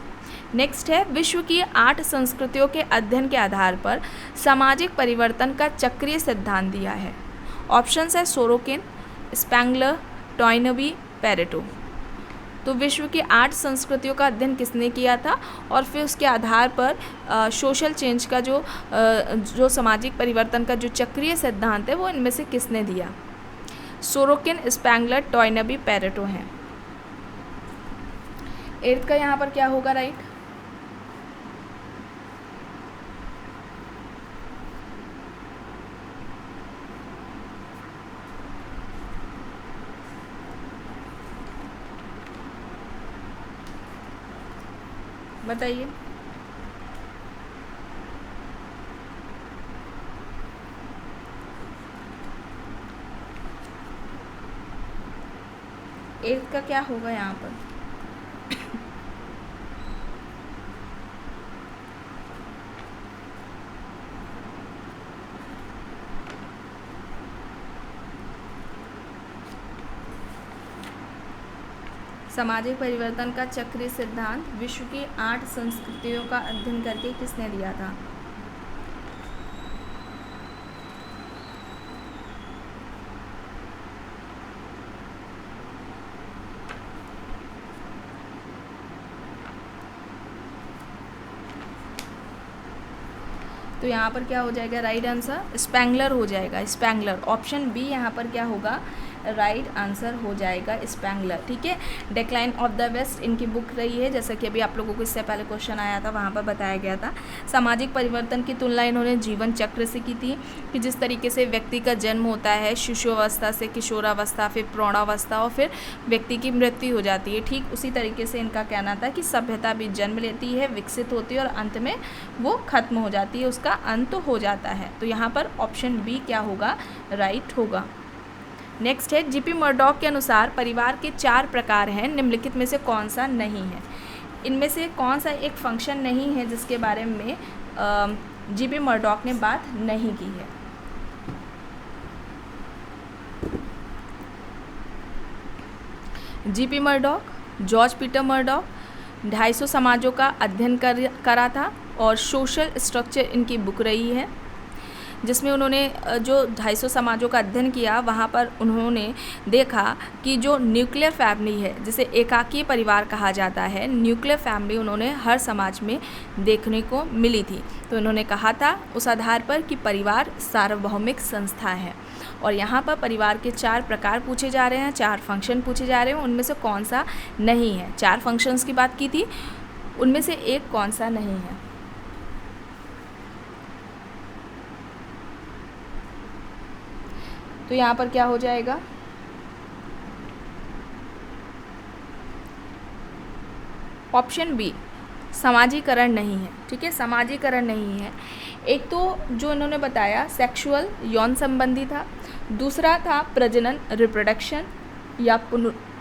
S1: नेक्स्ट है विश्व की 8 संस्कृतियों के अध्ययन के आधार पर सामाजिक परिवर्तन का चक्रीय सिद्धांत दिया है। ऑप्शंस है सोरोकिन, स्पेंगलर, टॉयनबी, पेरेटो। तो विश्व की 8 संस्कृतियों का अध्ययन किसने किया था, और फिर उसके आधार पर सोशल चेंज का जो सामाजिक परिवर्तन का जो चक्रीय सिद्धांत है वो इनमें से किसने दिया, सोरोकिन, स्पेंगलर, टॉयनबी, पेरेटो हैं। 8th का यहाँ पर क्या होगा, राइट। बताइए। 8 का क्या होगा यहाँ पर? सामाजिक परिवर्तन का चक्रीय सिद्धांत विश्व की 8 संस्कृतियों का अध्ययन करके किसने दिया था? तो यहाँ पर क्या हो जाएगा राइट आंसर? स्पेंगलर हो जाएगा, स्पेंगलर। ऑप्शन बी यहाँ पर क्या होगा? राइट आंसर हो जाएगा स्पेंगलर। ठीक है, डिक्लाइन ऑफ द वेस्ट इनकी बुक रही है, जैसा कि अभी आप लोगों को इससे पहले क्वेश्चन आया था, वहाँ पर बताया गया था। सामाजिक परिवर्तन की तुलना इन्होंने जीवन चक्र से की थी, कि जिस तरीके से व्यक्ति का जन्म होता है शिशु अवस्था से किशोरावस्था, फिर प्रौढ़ावस्था और फिर व्यक्ति की मृत्यु हो जाती है, ठीक उसी तरीके से इनका कहना था कि सभ्यता भी जन्म लेती है, विकसित होती है और अंत में वो खत्म हो जाती है, उसका अंत हो जाता है। तो यहाँ पर ऑप्शन बी क्या होगा? राइट होगा। नेक्स्ट है, जीपी मर्डॉक के अनुसार परिवार के 4 प्रकार हैं, निम्नलिखित में से कौन सा नहीं है? इनमें से कौन सा एक फंक्शन नहीं है जिसके बारे में जीपी मर्डॉक ने बात नहीं की है? GP Murdock, George Peter Murdock 250 समाजों का अध्ययन करा था और सोशल स्ट्रक्चर इनकी बुक रही है, जिसमें उन्होंने जो 250 समाजों का अध्ययन किया, वहाँ पर उन्होंने देखा कि जो न्यूक्लियर फैमिली है, जिसे एकाकी परिवार कहा जाता है, न्यूक्लियर फैमिली उन्होंने हर समाज में देखने को मिली थी। तो उन्होंने कहा था उस आधार पर कि परिवार सार्वभौमिक संस्था है। और यहाँ पर परिवार के 4 प्रकार पूछे जा रहे हैं, 4 फंक्शन पूछे जा रहे हैं, उनमें से कौन सा नहीं है? 4 फंक्शंस की बात की थी, उनमें से एक कौन सा नहीं है? तो यहाँ पर क्या हो जाएगा? ऑप्शन बी समाजीकरण नहीं है। ठीक है, समाजीकरण नहीं है। एक तो जो इन्होंने बताया सेक्सुअल यौन संबंधी था, दूसरा था प्रजनन रिप्रोडक्शन या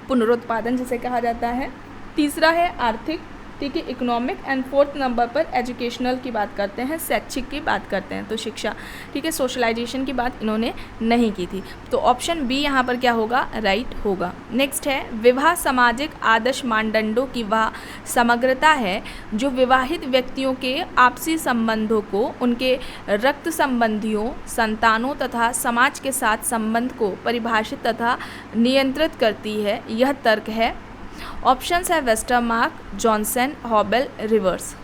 S1: पुनरुत्पादन जिसे कहा जाता है, तीसरा है आर्थिक, ठीक है, इकोनॉमिक, एंड 4th नंबर पर एजुकेशनल की बात करते हैं, शैक्षिक की बात करते हैं, तो शिक्षा, ठीक है, सोशलाइजेशन की बात इन्होंने नहीं की थी। तो ऑप्शन बी यहाँ पर क्या होगा? राइट होगा। नेक्स्ट है, विवाह सामाजिक आदर्श मानदंडों की वह समग्रता है जो विवाहित व्यक्तियों के आपसी संबंधों को, उनके रक्त संबंधियों, संतानों तथा समाज के साथ संबंध को परिभाषित तथा नियंत्रित करती है। यह तर्क है। ऑप्शंस है वेस्टरमार्क, जॉनसन, हॉबेल, रिवर्स।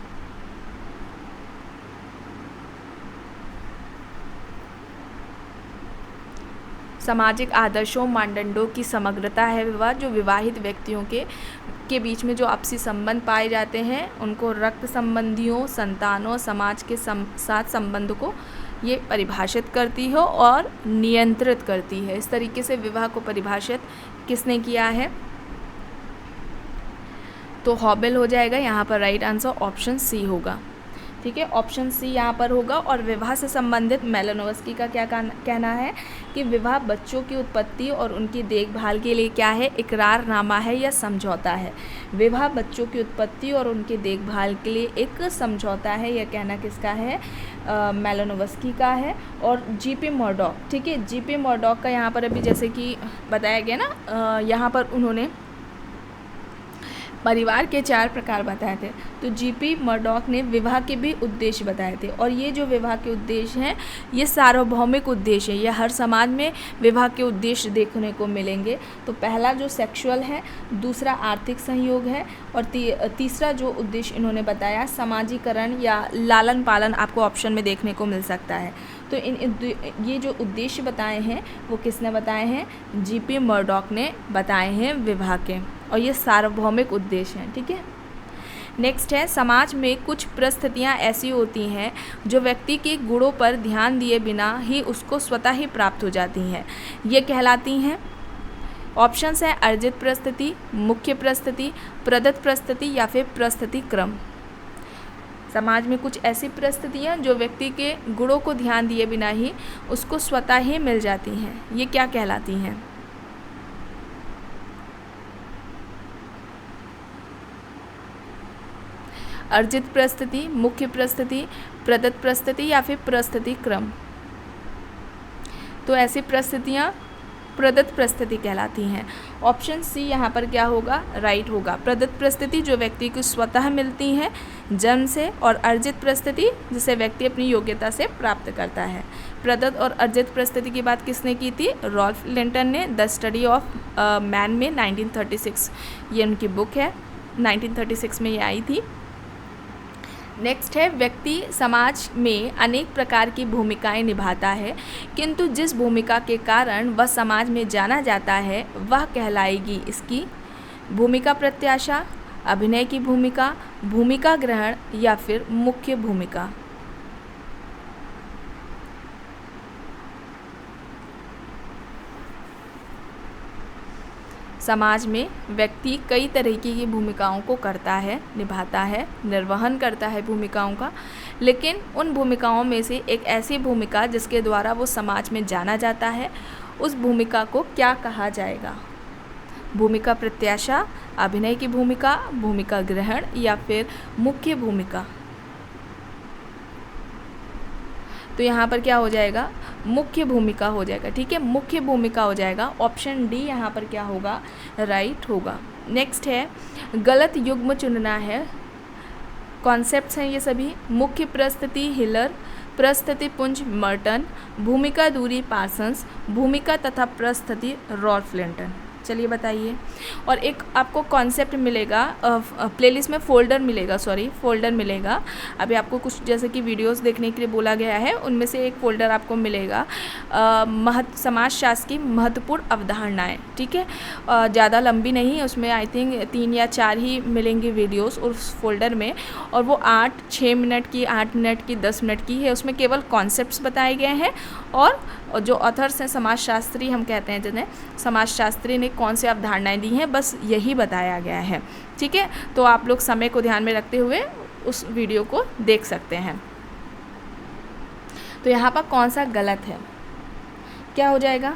S1: सामाजिक आदर्शों मानदंडों की समग्रता है विवाह, जो विवाहित व्यक्तियों के बीच में जो आपसी संबंध पाए जाते हैं, उनको रक्त संबंधियों, संतानों, समाज के साथ संबंध को ये परिभाषित करती है और नियंत्रित करती है। इस तरीके से विवाह को परिभाषित किसने किया है? तो हॉबेल हो जाएगा यहाँ पर राइट आंसर, ऑप्शन सी होगा। ठीक है, ऑप्शन सी यहाँ पर होगा। और विवाह से संबंधित मेलानोव्स्की का क्या कहना है कि विवाह बच्चों की उत्पत्ति और उनकी देखभाल के लिए क्या है? इकरारनामा है या समझौता है। विवाह बच्चों की उत्पत्ति और उनकी देखभाल के लिए एक समझौता है, यह कहना किसका है? मेलानोव्स्की का है। और जीपी मर्डॉक, ठीक है, जीपी मर्डॉक का यहाँ पर अभी जैसे कि बताया गया ना, यहाँ पर उन्होंने परिवार के 4 प्रकार बताए थे, तो जीपी मर्डॉक ने विवाह के भी उद्देश्य बताए थे। और ये जो विवाह के उद्देश्य हैं, ये सार्वभौमिक उद्देश्य है, ये हर समाज में विवाह के उद्देश्य देखने को मिलेंगे। तो पहला जो सेक्सुअल है, दूसरा आर्थिक सहयोग है, और तीसरा जो उद्देश्य इन्होंने बताया समाजीकरण या लालन पालन, आपको ऑप्शन में देखने को मिल सकता है। तो ये जो उद्देश्य बताए हैं वो किसने बताए हैं? जीपी मर्डॉक ने बताए हैं विवाह के, और ये सार्वभौमिक उद्देश्य हैं। ठीक है, नेक्स्ट है, समाज में कुछ परिस्थितियाँ ऐसी होती हैं जो व्यक्ति के गुणों पर ध्यान दिए बिना ही उसको स्वतः ही प्राप्त हो जाती हैं, ये कहलाती हैं। ऑप्शंस हैं अर्जित परिस्थिति, मुख्य परिस्थिति, प्रदत्त परिस्थिति या फिर परिस्थिति क्रम। समाज में कुछ ऐसी परिस्थितियाँ जो व्यक्ति के गुणों को ध्यान दिए बिना ही उसको स्वतः ही मिल जाती हैं, ये क्या कहलाती हैं? अर्जित प्रस्तुति, मुख्य प्रस्तुति, प्रदत्त प्रस्तुति या फिर प्रस्तुति क्रम। तो ऐसी प्रस्तुतियाँ प्रदत्त प्रस्तुति कहलाती हैं। ऑप्शन सी यहाँ पर क्या होगा, राइट होगा। प्रदत्त प्रस्तुति जो व्यक्ति को स्वतः मिलती हैं जन्म से, और अर्जित प्रस्तुति जिसे व्यक्ति अपनी योग्यता से प्राप्त करता है। प्रदत्त और अर्जित प्रस्तुति की बात किसने की थी, रॉल्फ लिंटन ने द स्टडी ऑफ मैन में 1936, ये उनकी बुक है, 1936 में ये आई थी। नेक्स्ट है, व्यक्ति समाज में अनेक प्रकार की भूमिकाएं निभाता है, किंतु जिस भूमिका के कारण वह समाज में जाना जाता है वह कहलाएगी इसकी भूमिका प्रत्याशा, अभिनय की भूमिका, भूमिका ग्रहण या फिर मुख्य भूमिका। समाज में व्यक्ति कई तरीके की भूमिकाओं को करता है, निभाता है, निर्वहन करता है भूमिकाओं का, लेकिन उन भूमिकाओं में से एक ऐसी भूमिका जिसके द्वारा वो समाज में जाना जाता है, उस भूमिका को क्या कहा जाएगा? भूमिका प्रत्याशा, अभिनय की भूमिका, भूमिका ग्रहण या फिर मुख्य भूमिका। तो यहाँ पर क्या हो जाएगा, मुख्य भूमिका हो जाएगा। ठीक है, मुख्य भूमिका हो जाएगा। ऑप्शन डी यहाँ पर क्या होगा, राइट होगा। नेक्स्ट है, गलत युग्म चुनना है। कॉन्सेप्ट्स हैं ये सभी। मुख्य प्रस्तुति हिलर, प्रस्तुति पुंज मर्टन, भूमिका दूरी पार्सन्स, भूमिका तथा प्रस्तुति रॉल्फ लिंटन। चलिए बताइए। और एक आपको कॉन्सेप्ट मिलेगा, प्लेलिस्ट में फोल्डर मिलेगा। अभी आपको कुछ जैसे कि वीडियोस देखने के लिए बोला गया है, उनमें से एक फोल्डर आपको मिलेगा समाजशास्त्र की महत्वपूर्ण अवधारणाएं। ठीक है, ज़्यादा लंबी नहीं, उसमें आई थिंक 3 या 4 ही मिलेंगे वीडियोस उस फोल्डर में, और वो 6 मिनट की, 8 मिनट की, 10 मिनट की है। उसमें केवल कॉन्सेप्ट्स बताए गए हैं, और जो ऑथर्स हैं, समाजशास्त्री हम कहते हैं जिन्हें, समाजशास्त्री ने कौन सी अवधारणाएं दी हैं, बस यही बताया गया है। ठीक है, तो आप लोग समय को ध्यान में रखते हुए उस वीडियो को देख सकते हैं। तो यहाँ पर कौन सा गलत है, क्या हो जाएगा?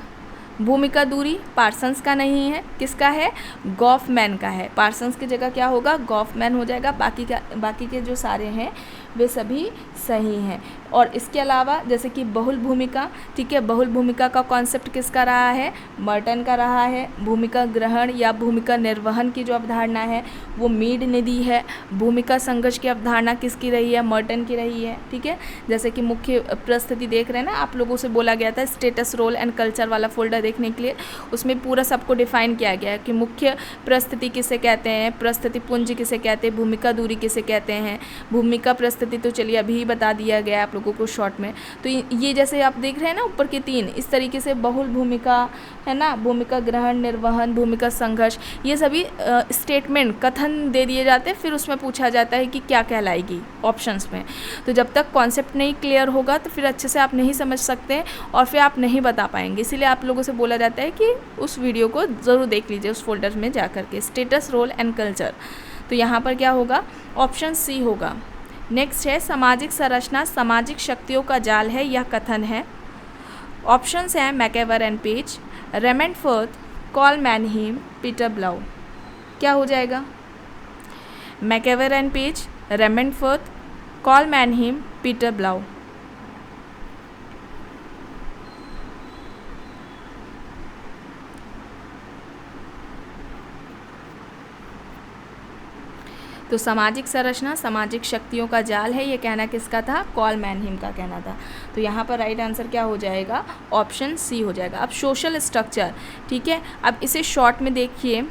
S1: भूमिका दूरी पार्सन्स का नहीं है, किसका है? गॉफमैन का है। पार्सन्स की जगह क्या होगा, गॉफमैन हो जाएगा। बाकी के जो सारे हैं वे सभी सही हैं। और इसके अलावा जैसे कि बहुल भूमिका, ठीक है, बहुल भूमिका का कॉन्सेप्ट किसका रहा है? मर्टन का रहा है। भूमिका ग्रहण या भूमिका निर्वहन की जो अवधारणा है वो मीड ने दी है। भूमिका संघर्ष की अवधारणा किसकी रही है? मर्टन की रही है। ठीक है, जैसे कि मुख्य प्रस्तुति देख रहे हैं ना, आप लोगों से बोला गया था स्टेटस रोल एंड कल्चर वाला फोल्डर देखने के लिए, उसमें पूरा सबको डिफाइन किया गया है कि मुख्य प्रस्तुति किसे कहते हैं, प्रस्तुति पुंज किसे कहते हैं, भूमिका दूरी किसे कहते हैं, भूमिका प्रस्तुति तो चलिए अभी ही बता दिया गया आप लोगों को शॉर्ट में। तो ये जैसे आप देख रहे हैं ना ऊपर के 3, इस तरीके से बहुल भूमिका है ना, भूमिका ग्रहण, निर्वहन, भूमिका संघर्ष, ये सभी स्टेटमेंट, कथन दे दिए जाते हैं, फिर उसमें पूछा जाता है कि क्या कहलाएगी ऑप्शंस में। तो जब तक कॉन्सेप्ट नहीं क्लियर होगा तो फिर अच्छे से आप नहीं समझ सकते और फिर आप नहीं बता पाएंगे। इसीलिए आप लोगों से बोला जाता है कि उस वीडियो को ज़रूर देख लीजिए उस फोल्डर में जा करके, स्टेटस रोल एंड कल्चर। तो यहाँ पर क्या होगा? ऑप्शन सी होगा। नेक्स्ट है, सामाजिक संरचना सामाजिक शक्तियों का जाल है, यह कथन है। ऑप्शंस हैं मैकेवर एंड पेज, रेमेंडफोर्थ, कॉल मैनहीम, पीटर ब्लाउ। क्या हो जाएगा? मैकेवर एंड पेज, रेमेंडफोर्थ, कॉल मैनहीम, पीटर ब्लाउ। तो सामाजिक संरचना सामाजिक शक्तियों का जाल है, ये कहना किसका था? कॉल मैनहीम का कहना था। तो यहाँ पर राइट आंसर क्या हो जाएगा? ऑप्शन सी हो जाएगा। अब सोशल स्ट्रक्चर, ठीक है, अब इसे शॉर्ट में देखिए।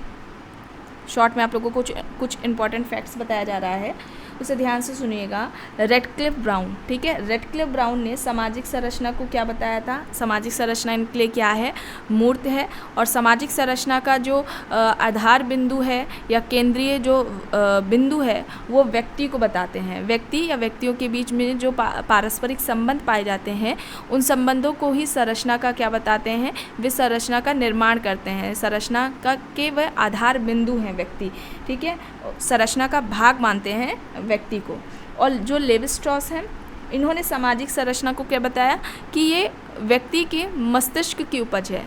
S1: शॉर्ट में आप लोगों को कुछ इंपॉर्टेंट फैक्ट्स बताया जा रहा है, उसे ध्यान से सुनिएगा। रेडक्लिफ ब्राउन, ठीक है, रेडक्लिफ ब्राउन ने सामाजिक संरचना को क्या बताया था? सामाजिक संरचना इनके लिए क्या है? मूर्त है। और सामाजिक संरचना का जो आधार बिंदु है या केंद्रीय जो बिंदु है वो व्यक्ति को बताते हैं। व्यक्ति या व्यक्तियों के बीच में जो पारस्परिक संबंध पाए जाते हैं उन संबंधों को ही संरचना का क्या बताते हैं? वे संरचना का निर्माण करते हैं। संरचना का के वह आधार बिंदु हैं व्यक्ति, ठीक है, संरचना का भाग मानते हैं व्यक्ति को। और जो लेवी स्ट्रॉस हैं, इन्होंने सामाजिक संरचना को क्या बताया कि ये व्यक्ति के मस्तिष्क की उपज है।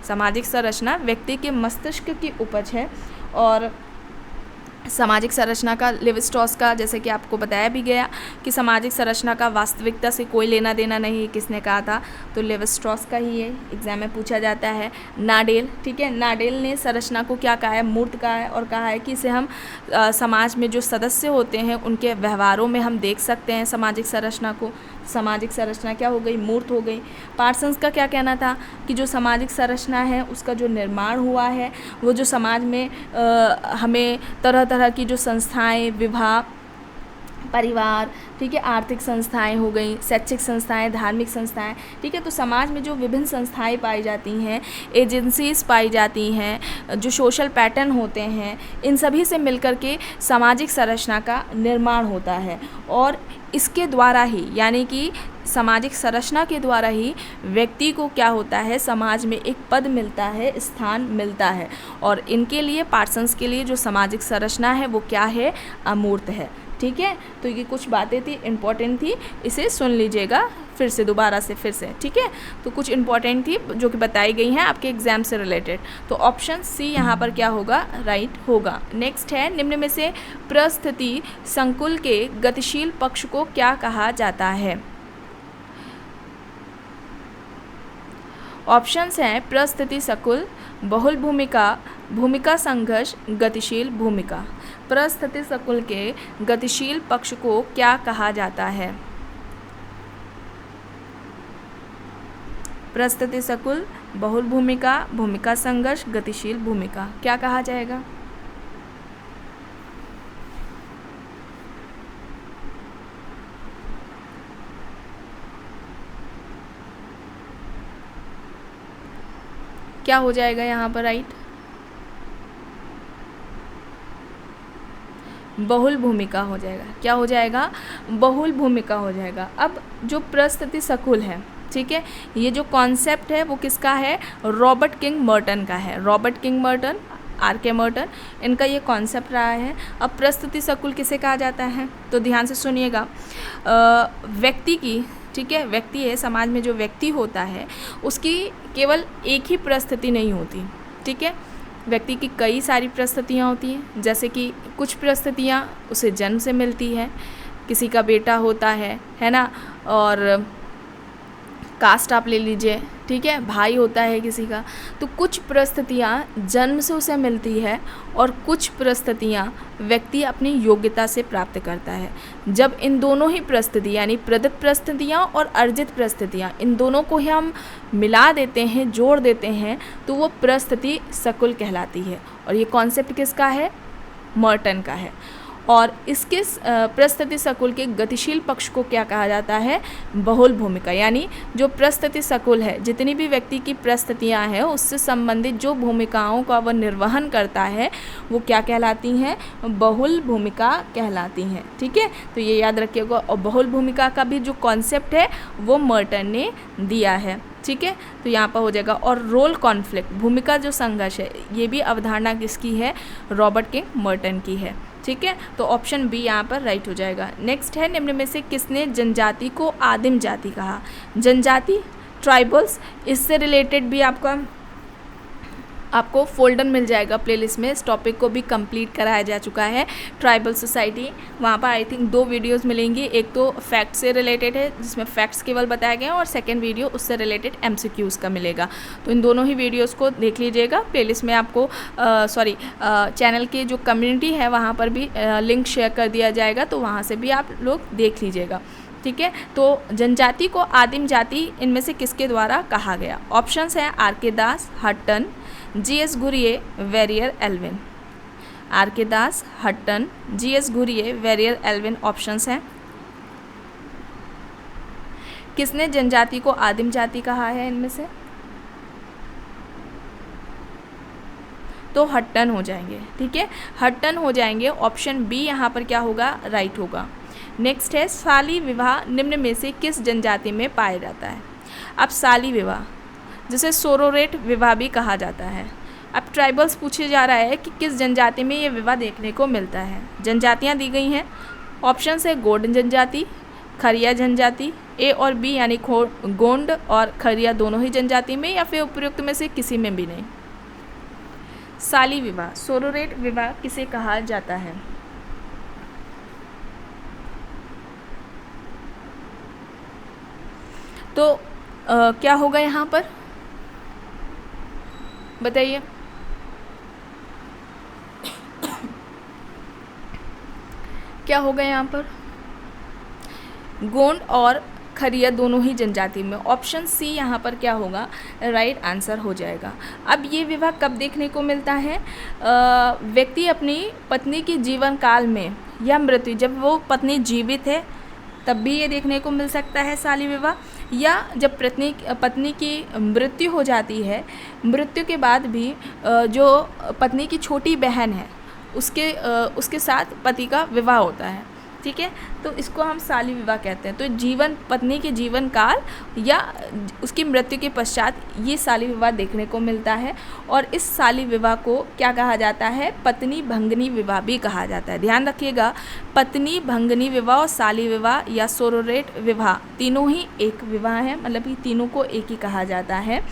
S1: सामाजिक संरचना व्यक्ति के मस्तिष्क की उपज है। और सामाजिक संरचना का लिव स्ट्रॉस का, जैसे कि आपको बताया भी गया कि सामाजिक संरचना का वास्तविकता से कोई लेना देना नहीं, किसने कहा था, तो लिव स्ट्रॉस का ही है, एग्जाम में पूछा जाता है। नाडेल, ठीक है, नाडेल ने संरचना को क्या कहा है, मूर्त कहा है, और कहा है कि इसे हम समाज में जो सदस्य होते हैं उनके व्यवहारों में हम देख सकते हैं सामाजिक संरचना को। सामाजिक संरचना क्या हो गई, मूर्त हो गई। पार्सन्स का क्या कहना था कि जो सामाजिक संरचना है उसका जो निर्माण हुआ है वो जो समाज में हमें तरह तरह की जो संस्थाएं, विवाह, परिवार, ठीक है, आर्थिक संस्थाएं हो गई, शैक्षिक संस्थाएं, धार्मिक संस्थाएं, ठीक है, तो समाज में जो विभिन्न संस्थाएं पाई जाती हैं, एजेंसीज पाई जाती हैं, जो सोशल पैटर्न होते हैं, इन सभी से मिलकर के सामाजिक संरचना का निर्माण होता है। और इसके द्वारा ही, यानी कि सामाजिक संरचना के द्वारा ही व्यक्ति को क्या होता है, समाज में एक पद मिलता है, स्थान मिलता है। और इनके लिए, पार्सन्स के लिए जो सामाजिक संरचना है वो क्या है, अमूर्त है। ठीक है, तो ये कुछ बातें थी, इम्पॉर्टेंट थी, इसे सुन लीजिएगा फिर से, दोबारा से फिर से, ठीक है। तो कुछ इम्पॉर्टेंट थी जो कि बताई गई हैं आपके एग्जाम से रिलेटेड। तो ऑप्शन सी यहाँ पर क्या होगा, राइट होगा। नेक्स्ट है, निम्न में से परिस्थिति संकुल के गतिशील पक्ष को क्या कहा जाता है। ऑप्शंस हैं परिस्थिति संकुल, बहुल भूमिका, भूमिका संघर्ष, गतिशील भूमिका। परिस्थिति संकुल के गतिशील पक्ष को क्या कहा जाता है। परिस्थिति संकुल, बहुल भूमिका, भूमिका संघर्ष, गतिशील भूमिका, क्या कहा जाएगा। क्या हो जाएगा यहाँ पर, राइट, बहुल भूमिका हो जाएगा। क्या हो जाएगा, बहुल भूमिका हो जाएगा। अब जो परिस्थिति संकुल है, ठीक है, ये जो कॉन्सेप्ट है वो किसका है, रॉबर्ट किंग मर्टन का है। Robert King Merton, RK. Merton, इनका ये कॉन्सेप्ट रहा है। अब परिस्थिति संकुल किसे कहा जाता है, तो ध्यान से सुनिएगा। व्यक्ति की, ठीक है, व्यक्ति है, समाज में जो व्यक्ति होता है उसकी केवल एक ही परिस्थिति नहीं होती, ठीक है, व्यक्ति की कई सारी परिस्थितियाँ होती हैं। जैसे कि कुछ परिस्थितियाँ उसे जन्म से मिलती है, किसी का बेटा होता है ना, और कास्ट आप ले लीजिए, ठीक है, भाई होता है किसी का। तो कुछ परिस्थितियाँ जन्म से उसे मिलती है और कुछ परिस्थितियाँ व्यक्ति अपनी योग्यता से प्राप्त करता है। जब इन दोनों ही परिस्थिति, यानी प्रदत्त परिस्थितियाँ और अर्जित परिस्थितियाँ, इन दोनों को ही हम मिला देते हैं, जोड़ देते हैं, तो वो परिस्थिति संकुल कहलाती है। और ये कॉन्सेप्ट किसका है, मर्टन का है। और इसके परिस्थिति संकुल के गतिशील पक्ष को क्या कहा जाता है, बहुल भूमिका। यानी जो परिस्थिति संकुल है, जितनी भी व्यक्ति की परिस्थितियां हैं उससे संबंधित जो भूमिकाओं का वह निर्वहन करता है वो क्या कहलाती हैं, बहुल भूमिका कहलाती हैं। ठीक है, तो ये याद रखिएगा। और बहुल भूमिका का भी जो कॉन्सेप्ट है वो मर्टन ने दिया है। ठीक है, तो यहाँ पर हो जाएगा। और रोल कॉन्फ्लिक्ट, भूमिका जो संघर्ष है, ये भी अवधारणा किसकी है, रॉबर्ट किंग मर्टन की है। ठीक है, तो ऑप्शन बी यहाँ पर राइट हो जाएगा। नेक्स्ट है, निम्न में से किसने जनजाति को आदिम जाति कहा। जनजाति, ट्राइबल्स, इससे रिलेटेड भी आपको फोल्डर मिल जाएगा प्लेलिस्ट में। इस टॉपिक को भी कंप्लीट कराया जा चुका है, ट्राइबल सोसाइटी। वहाँ पर आई थिंक 2 वीडियोस मिलेंगी। एक तो फैक्ट से रिलेटेड है जिसमें फैक्ट्स केवल बताए गए हैं, और सेकंड वीडियो उससे रिलेटेड MCQs का मिलेगा। तो इन दोनों ही वीडियोस को देख लीजिएगा। प्लेलिस्ट में आपको चैनल की जो कम्युनिटी है वहाँ पर भी लिंक शेयर कर दिया जाएगा, तो वहाँ से भी आप लोग देख लीजिएगा। ठीक है, तो जनजाति को आदिम जाति इनमें से किसके द्वारा कहा गया। ऑप्शंस हैं R.K. Das, Hutton, G.S. Ghurye, Verrier Elwin. R.K. Das, Hutton, G.S. Ghurye, Verrier Elwin options हैं। किसने जनजाति को आदिम जाति कहा है इनमें से, तो हट्टन हो जाएंगे। ठीक है, हट्टन हो जाएंगे। ऑप्शन बी यहाँ पर क्या होगा, राइट होगा। नेक्स्ट है, शाली विवाह निम्न में से किस जनजाति में पाया जाता है। अब शाली विवाह, जिसे सोरोरेट विवाह भी कहा जाता है। अब ट्राइबल्स पूछे जा रहा है कि किस जनजाति में ये विवाह देखने को मिलता है। जनजातियाँ दी गई हैं। ऑप्शन है गोंड जनजाति, खरिया जनजाति, ए और बी यानी गोंड और खरिया दोनों ही जनजाति में, या फिर उपयुक्त में से किसी में भी नहीं। साली विवाह, सोरोरेट विवाह किसे कहा जाता है? तो क्या होगा यहाँ पर बताइए? क्या होगा यहाँ पर? गोंड और खरिया दोनों ही जनजाति में। ऑप्शन सी यहाँ पर क्या होगा? राइट आंसर हो जाएगा। अब ये विवाह कब देखने को मिलता है? व्यक्ति अपनी पत्नी के जीवन काल में या मृत्यु, जब वो पत्नी जीवित है तब भी ये देखने को मिल सकता है साली विवाह, या जब पत्नी की मृत्यु हो जाती है, मृत्यु के बाद भी जो पत्नी की छोटी बहन है उसके साथ पति का विवाह होता है। ठीक है, तो इसको हम साली विवाह कहते हैं। तो पत्नी के जीवन काल या उसकी मृत्यु के पश्चात ये साली विवाह देखने को मिलता है। और इस साली विवाह को क्या कहा जाता है? पत्नी भंगनी विवाह भी कहा जाता है। ध्यान रखिएगा, पत्नी भंगनी विवाह और साली विवाह या सोरोरेट विवाह तीनों ही एक विवाह है, मतलब कि तीनों को एक ही कहा जाता है।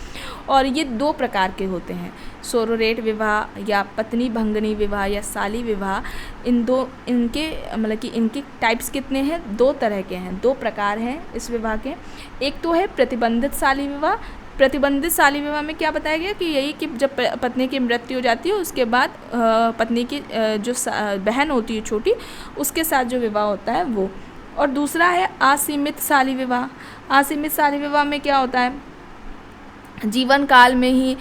S1: और ये दो प्रकार के होते हैं, सोरोरेट विवाह या पत्नी भंगनी विवाह या साली विवाह। इनके टाइप्स कितने हैं? दो तरह के हैं, दो प्रकार हैं इस विवाह के। एक तो है प्रतिबंधित साली विवाह। प्रतिबंधित साली विवाह में क्या बताया गया कि यही कि जब पत्नी की मृत्यु हो जाती है उसके बाद पत्नी की जो बहन होती है छोटी, उसके साथ जो विवाह होता है वो। और दूसरा है असीमित साली विवाह। असीमित साली विवाह में क्या होता है? जीवन काल में ही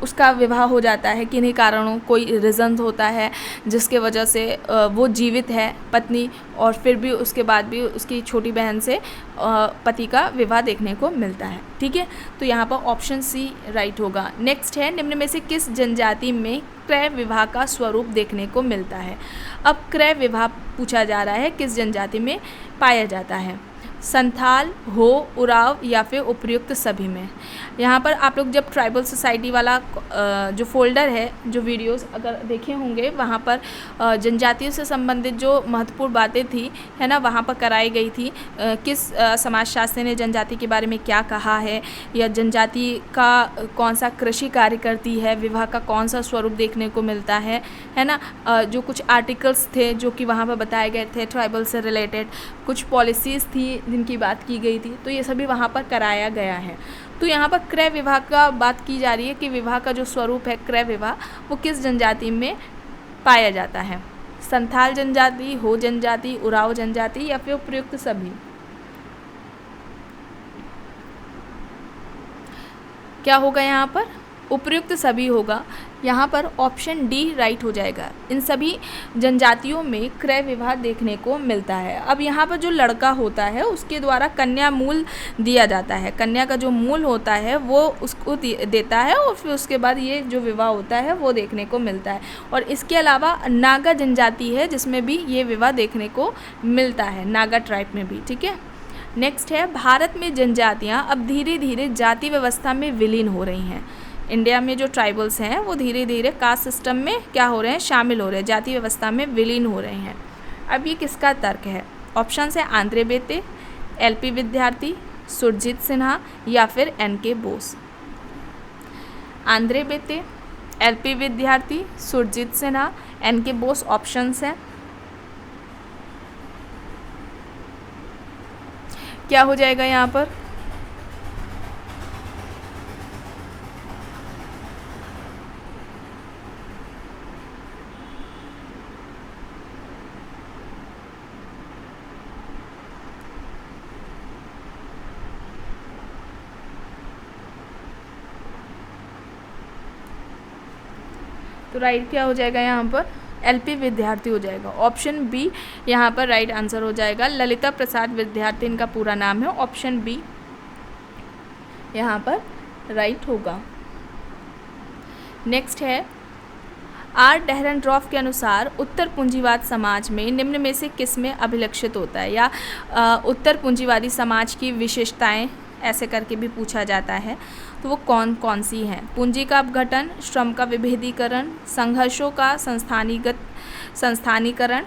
S1: उसका विवाह हो जाता है, किन्हीं कारणों, कोई रीज़न होता है जिसके वजह से वो जीवित है पत्नी, और फिर भी उसके बाद भी उसकी छोटी बहन से पति का विवाह देखने को मिलता है। ठीक है, तो यहाँ पर ऑप्शन सी राइट होगा। नेक्स्ट है, निम्न में से किस जनजाति में क्रय विवाह का स्वरूप देखने को मिलता है? अब क्रय विवाह पूछा जा रहा है किस जनजाति में पाया जाता है? संथाल, हो, उराव या फिर उपयुक्त सभी में। यहाँ पर आप लोग जब ट्राइबल सोसाइटी वाला जो फोल्डर है, जो वीडियोस अगर देखे होंगे, वहाँ पर जनजातियों से संबंधित जो महत्वपूर्ण बातें थी, है ना, वहाँ पर कराई गई थी। किस समाजशास्त्री ने जनजाति के बारे में क्या कहा है, या जनजाति का कौन सा कृषि कार्य करती है, विवाह का कौन सा स्वरूप देखने को मिलता है ना। जो कुछ आर्टिकल्स थे जो कि वहाँ पर बताए गए थे ट्राइबल से रिलेटेड, कुछ पॉलिसीज़ थी जिनकी बात की गई थी, तो ये सभी वहाँ पर कराया गया है। तो यहाँ पर क्रय विवाह का बात की जा रही है कि विवाह का जो स्वरूप है क्रय विवाह, वो किस जनजाति में पाया जाता है? संथाल जनजाति, हो जनजाति, उराव जनजाति या फिर उपयुक्त सभी। क्या होगा यहाँ पर? उपयुक्त सभी होगा। यहाँ पर ऑप्शन डी राइट हो जाएगा। इन सभी जनजातियों में क्रय विवाह देखने को मिलता है। अब यहाँ पर जो लड़का होता है उसके द्वारा कन्या मूल दिया जाता है। कन्या का जो मूल होता है वो उसको देता है, और फिर उसके बाद ये जो विवाह होता है वो देखने को मिलता है। और इसके अलावा नागा जनजाति है जिसमें भी ये विवाह देखने को मिलता है, नागा ट्राइब में भी। ठीक है, नेक्स्ट है, भारत में जनजातियाँ अब धीरे धीरे जाति व्यवस्था में विलीन हो रही हैं। इंडिया में जो ट्राइबल्स हैं वो धीरे धीरे कास्ट सिस्टम में क्या हो रहे हैं? शामिल हो रहे हैं, जाति व्यवस्था में विलीन हो रहे हैं। अब ये किसका तर्क है? ऑप्शन है आंद्रे बेते, एलपी विद्यार्थी, सुरजीत सिन्हा या फिर NK Bose. Andre Beteille, LP Vidyarthi, Surajit Sinha, NK Bose options हैं। क्या हो जाएगा यहाँ पर? तो राइट क्या हो जाएगा यहाँ पर? एलपी विद्यार्थी हो जाएगा। ऑप्शन बी यहाँ पर राइट आंसर हो जाएगा। ललिता प्रसाद विद्यार्थी इनका पूरा नाम है। ऑप्शन बी यहाँ पर राइट होगा। नेक्स्ट है, आर डेहरनड्रॉफ के अनुसार उत्तर पूंजीवाद समाज में निम्न में से किस में अभिलक्षित होता है, या उत्तर पूंजीवादी समाज की विशेषताएं ऐसे करके भी पूछा जाता है, तो वो कौन कौन सी हैं? पूंजी का अपघटन, श्रम का विभेदीकरण, संघर्षों का संस्थानीकरण।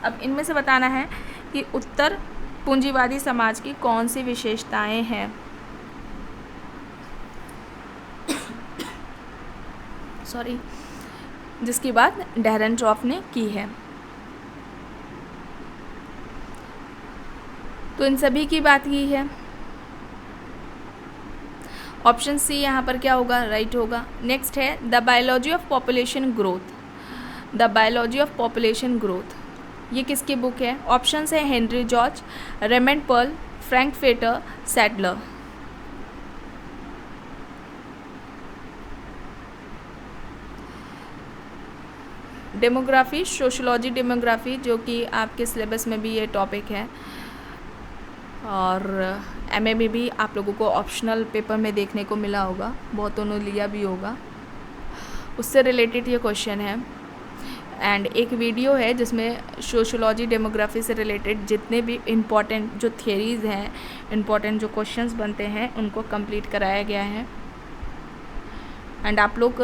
S1: अब इनमें से बताना है कि उत्तर पूंजीवादी समाज की कौन सी विशेषताएं हैं। सॉरी, जिसकी बात डेरेनट्रॉफ ने की है। तो इन सभी की बात की है। ऑप्शन सी यहाँ पर क्या होगा, राइट होगा। नेक्स्ट है the biology of population growth. The biology of population growth ये किसकी बुक है? ऑप्शंस है Henry George, Raymond Pearl, Frankfurter, Sadler. Demography, sociology demography, जो कि आपके सिलेबस में भी ये टॉपिक है और एमए में भी आप लोगों को ऑप्शनल पेपर में देखने को मिला होगा, बहुतों ने लिया भी होगा, उससे रिलेटेड ये क्वेश्चन है। एंड एक वीडियो है जिसमें सोशोलॉजी डेमोग्राफी से रिलेटेड जितने भी इम्पॉर्टेंट जो थियरीज़ हैं, इम्पॉर्टेंट जो क्वेश्चंस बनते हैं, उनको कंप्लीट कराया गया है। एंड आप लोग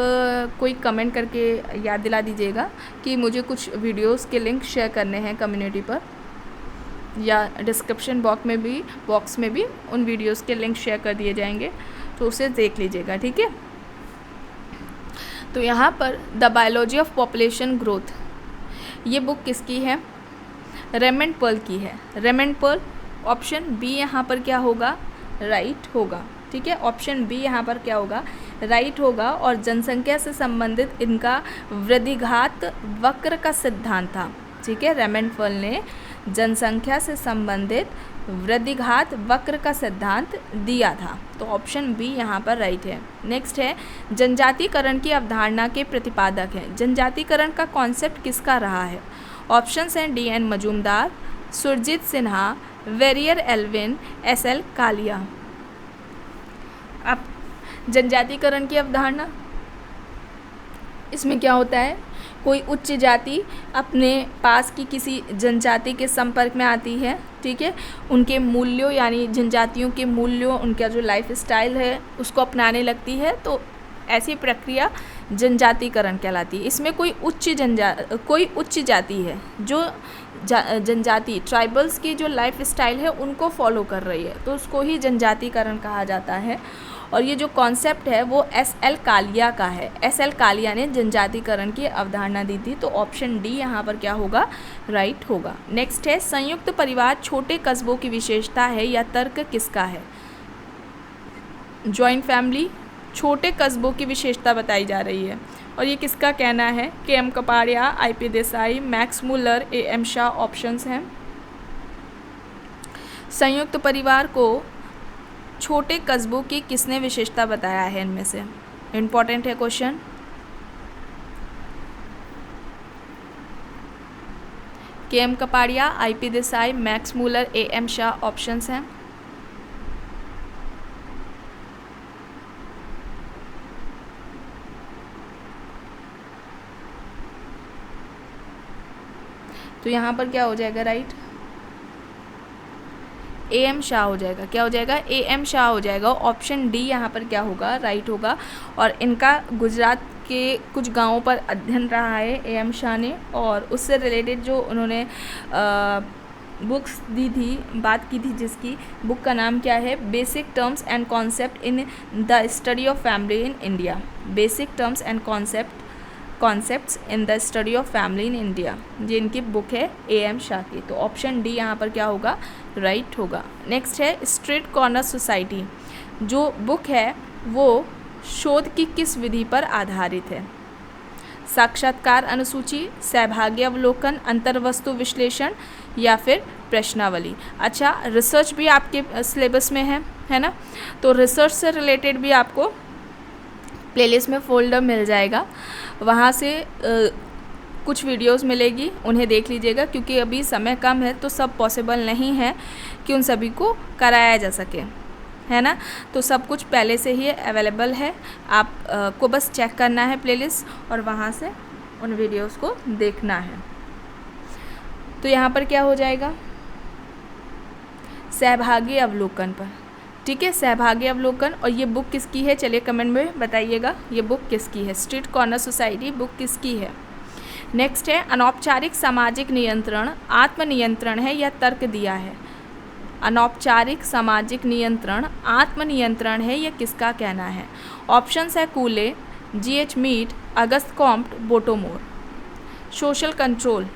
S1: कोई कमेंट करके याद दिला दीजिएगा कि मुझे कुछ वीडियोस के लिंक शेयर करने हैं कम्युनिटी पर, या डिस्क्रिप्शन बॉक्स में भी उन वीडियोस के लिंक शेयर कर दिए जाएंगे, तो उसे देख लीजिएगा, ठीक है। तो यहाँ पर the biology of population growth ये बुक किसकी है? रेमंड पर्ल की है। रेमंड पर्ल, ऑप्शन बी यहाँ पर क्या होगा, राइट होगा, ठीक है। ऑप्शन बी यहाँ पर क्या होगा, राइट होगा। और जनसंख्या से संबंधित इनका वृद्धिघात वक्र का सिद्धांत था, ठीक है। रेमंड पर्ल ने जनसंख्या से संबंधित वृद्धिघात वक्र का सिद्धांत दिया था, तो ऑप्शन बी यहाँ पर राइट है। नेक्स्ट है जनजातीकरण की अवधारणा के प्रतिपादक हैं। जनजातीकरण का कॉन्सेप्ट किसका रहा है? ऑप्शंस हैं DN. Majumdar, Surajit Sinha, Verrier Elwin, SL. Kalia. अब जनजातीकरण की अवधारणा, इसमें क्या होता है, कोई उच्च जाति अपने पास की किसी जनजाति के संपर्क में आती है, ठीक है, उनके मूल्यों यानी जनजातियों के मूल्यों, उनका जो लाइफ स्टाइल है उसको अपनाने लगती है, तो ऐसी प्रक्रिया जनजातीकरण कहलाती है। इसमें कोई उच्च जाति है जो जनजाति ट्राइबल्स की जो लाइफ स्टाइल है उनको फॉलो कर रही है, तो उसको ही जनजातीकरण कहा जाता है। और ये जो कॉन्सेप्ट है वो एस.एल. कालिया का है। एस.एल. कालिया ने जनजातीकरण की अवधारणा दी थी, तो ऑप्शन डी यहाँ पर क्या होगा, राइट होगा। नेक्स्ट है संयुक्त परिवार छोटे कस्बों की विशेषता है या तर्क किसका है? जॉइंट फैमिली छोटे कस्बों की विशेषता बताई जा रही है, और ये किसका कहना है? KM. Kapadia, IP. Desai, Max Muller, AM. Shah options हैं। संयुक्त परिवार को छोटे कस्बों की किसने विशेषता बताया है इनमें से? इम्पॉर्टेंट है question. KM. Kapadia, IP. Desai, Max Muller, AM. Shah options हैं। तो यहाँ पर क्या हो जाएगा, राइट? ए.एम. शाह हो जाएगा। क्या हो जाएगा? ए.एम. शाह हो जाएगा। ऑप्शन डी यहाँ पर क्या होगा, राइट होगा। और इनका गुजरात के कुछ गांवों पर अध्ययन रहा है ए.एम. शाह ने, और उससे रिलेटेड जो उन्होंने बुक्स दी थी, बात की थी, जिसकी बुक का नाम क्या है? Basic terms and concept in the study of family in India. Basic terms and concepts in the study of family in India, ये इनकी बुक है ए.एम. शाह की, तो ऑप्शन डी यहाँ पर क्या होगा, राइट होगा। नेक्स्ट है स्ट्रीट कॉर्नर सोसाइटी, जो बुक है वो शोध की किस विधि पर आधारित है? साक्षात्कार अनुसूची, सहभागी अवलोकन, अंतर्वस्तु विश्लेषण या फिर प्रश्नावली। अच्छा, रिसर्च भी आपके सिलेबस में है ना, तो रिसर्च से रिलेटेड भी आपको प्लेलिस्ट में फ़ोल्डर मिल जाएगा, वहाँ से कुछ वीडियोस मिलेगी, उन्हें देख लीजिएगा, क्योंकि अभी समय कम है तो सब पॉसिबल नहीं है कि उन सभी को कराया जा सके, है ना। तो सब कुछ पहले से ही अवेलेबल है, आप को बस चेक करना है प्लेलिस्ट और वहाँ से उन वीडियोस को देखना है। तो यहाँ पर क्या हो जाएगा, सहभागी अवलोकन पर, ठीक है, सहभागी अवलोकन। और ये बुक किसकी है, चलिए कमेंट में बताइएगा, ये बुक किसकी है? स्ट्रीट कॉर्नर सोसाइटी बुक किसकी है? नेक्स्ट है अनौपचारिक सामाजिक नियंत्रण आत्मनियंत्रण है या तर्क दिया है? अनौपचारिक सामाजिक नियंत्रण आत्मनियंत्रण है, यह किसका कहना है? ऑप्शंस है कूले, G H. Meet, Auguste Comte बोटोमोर। Social control,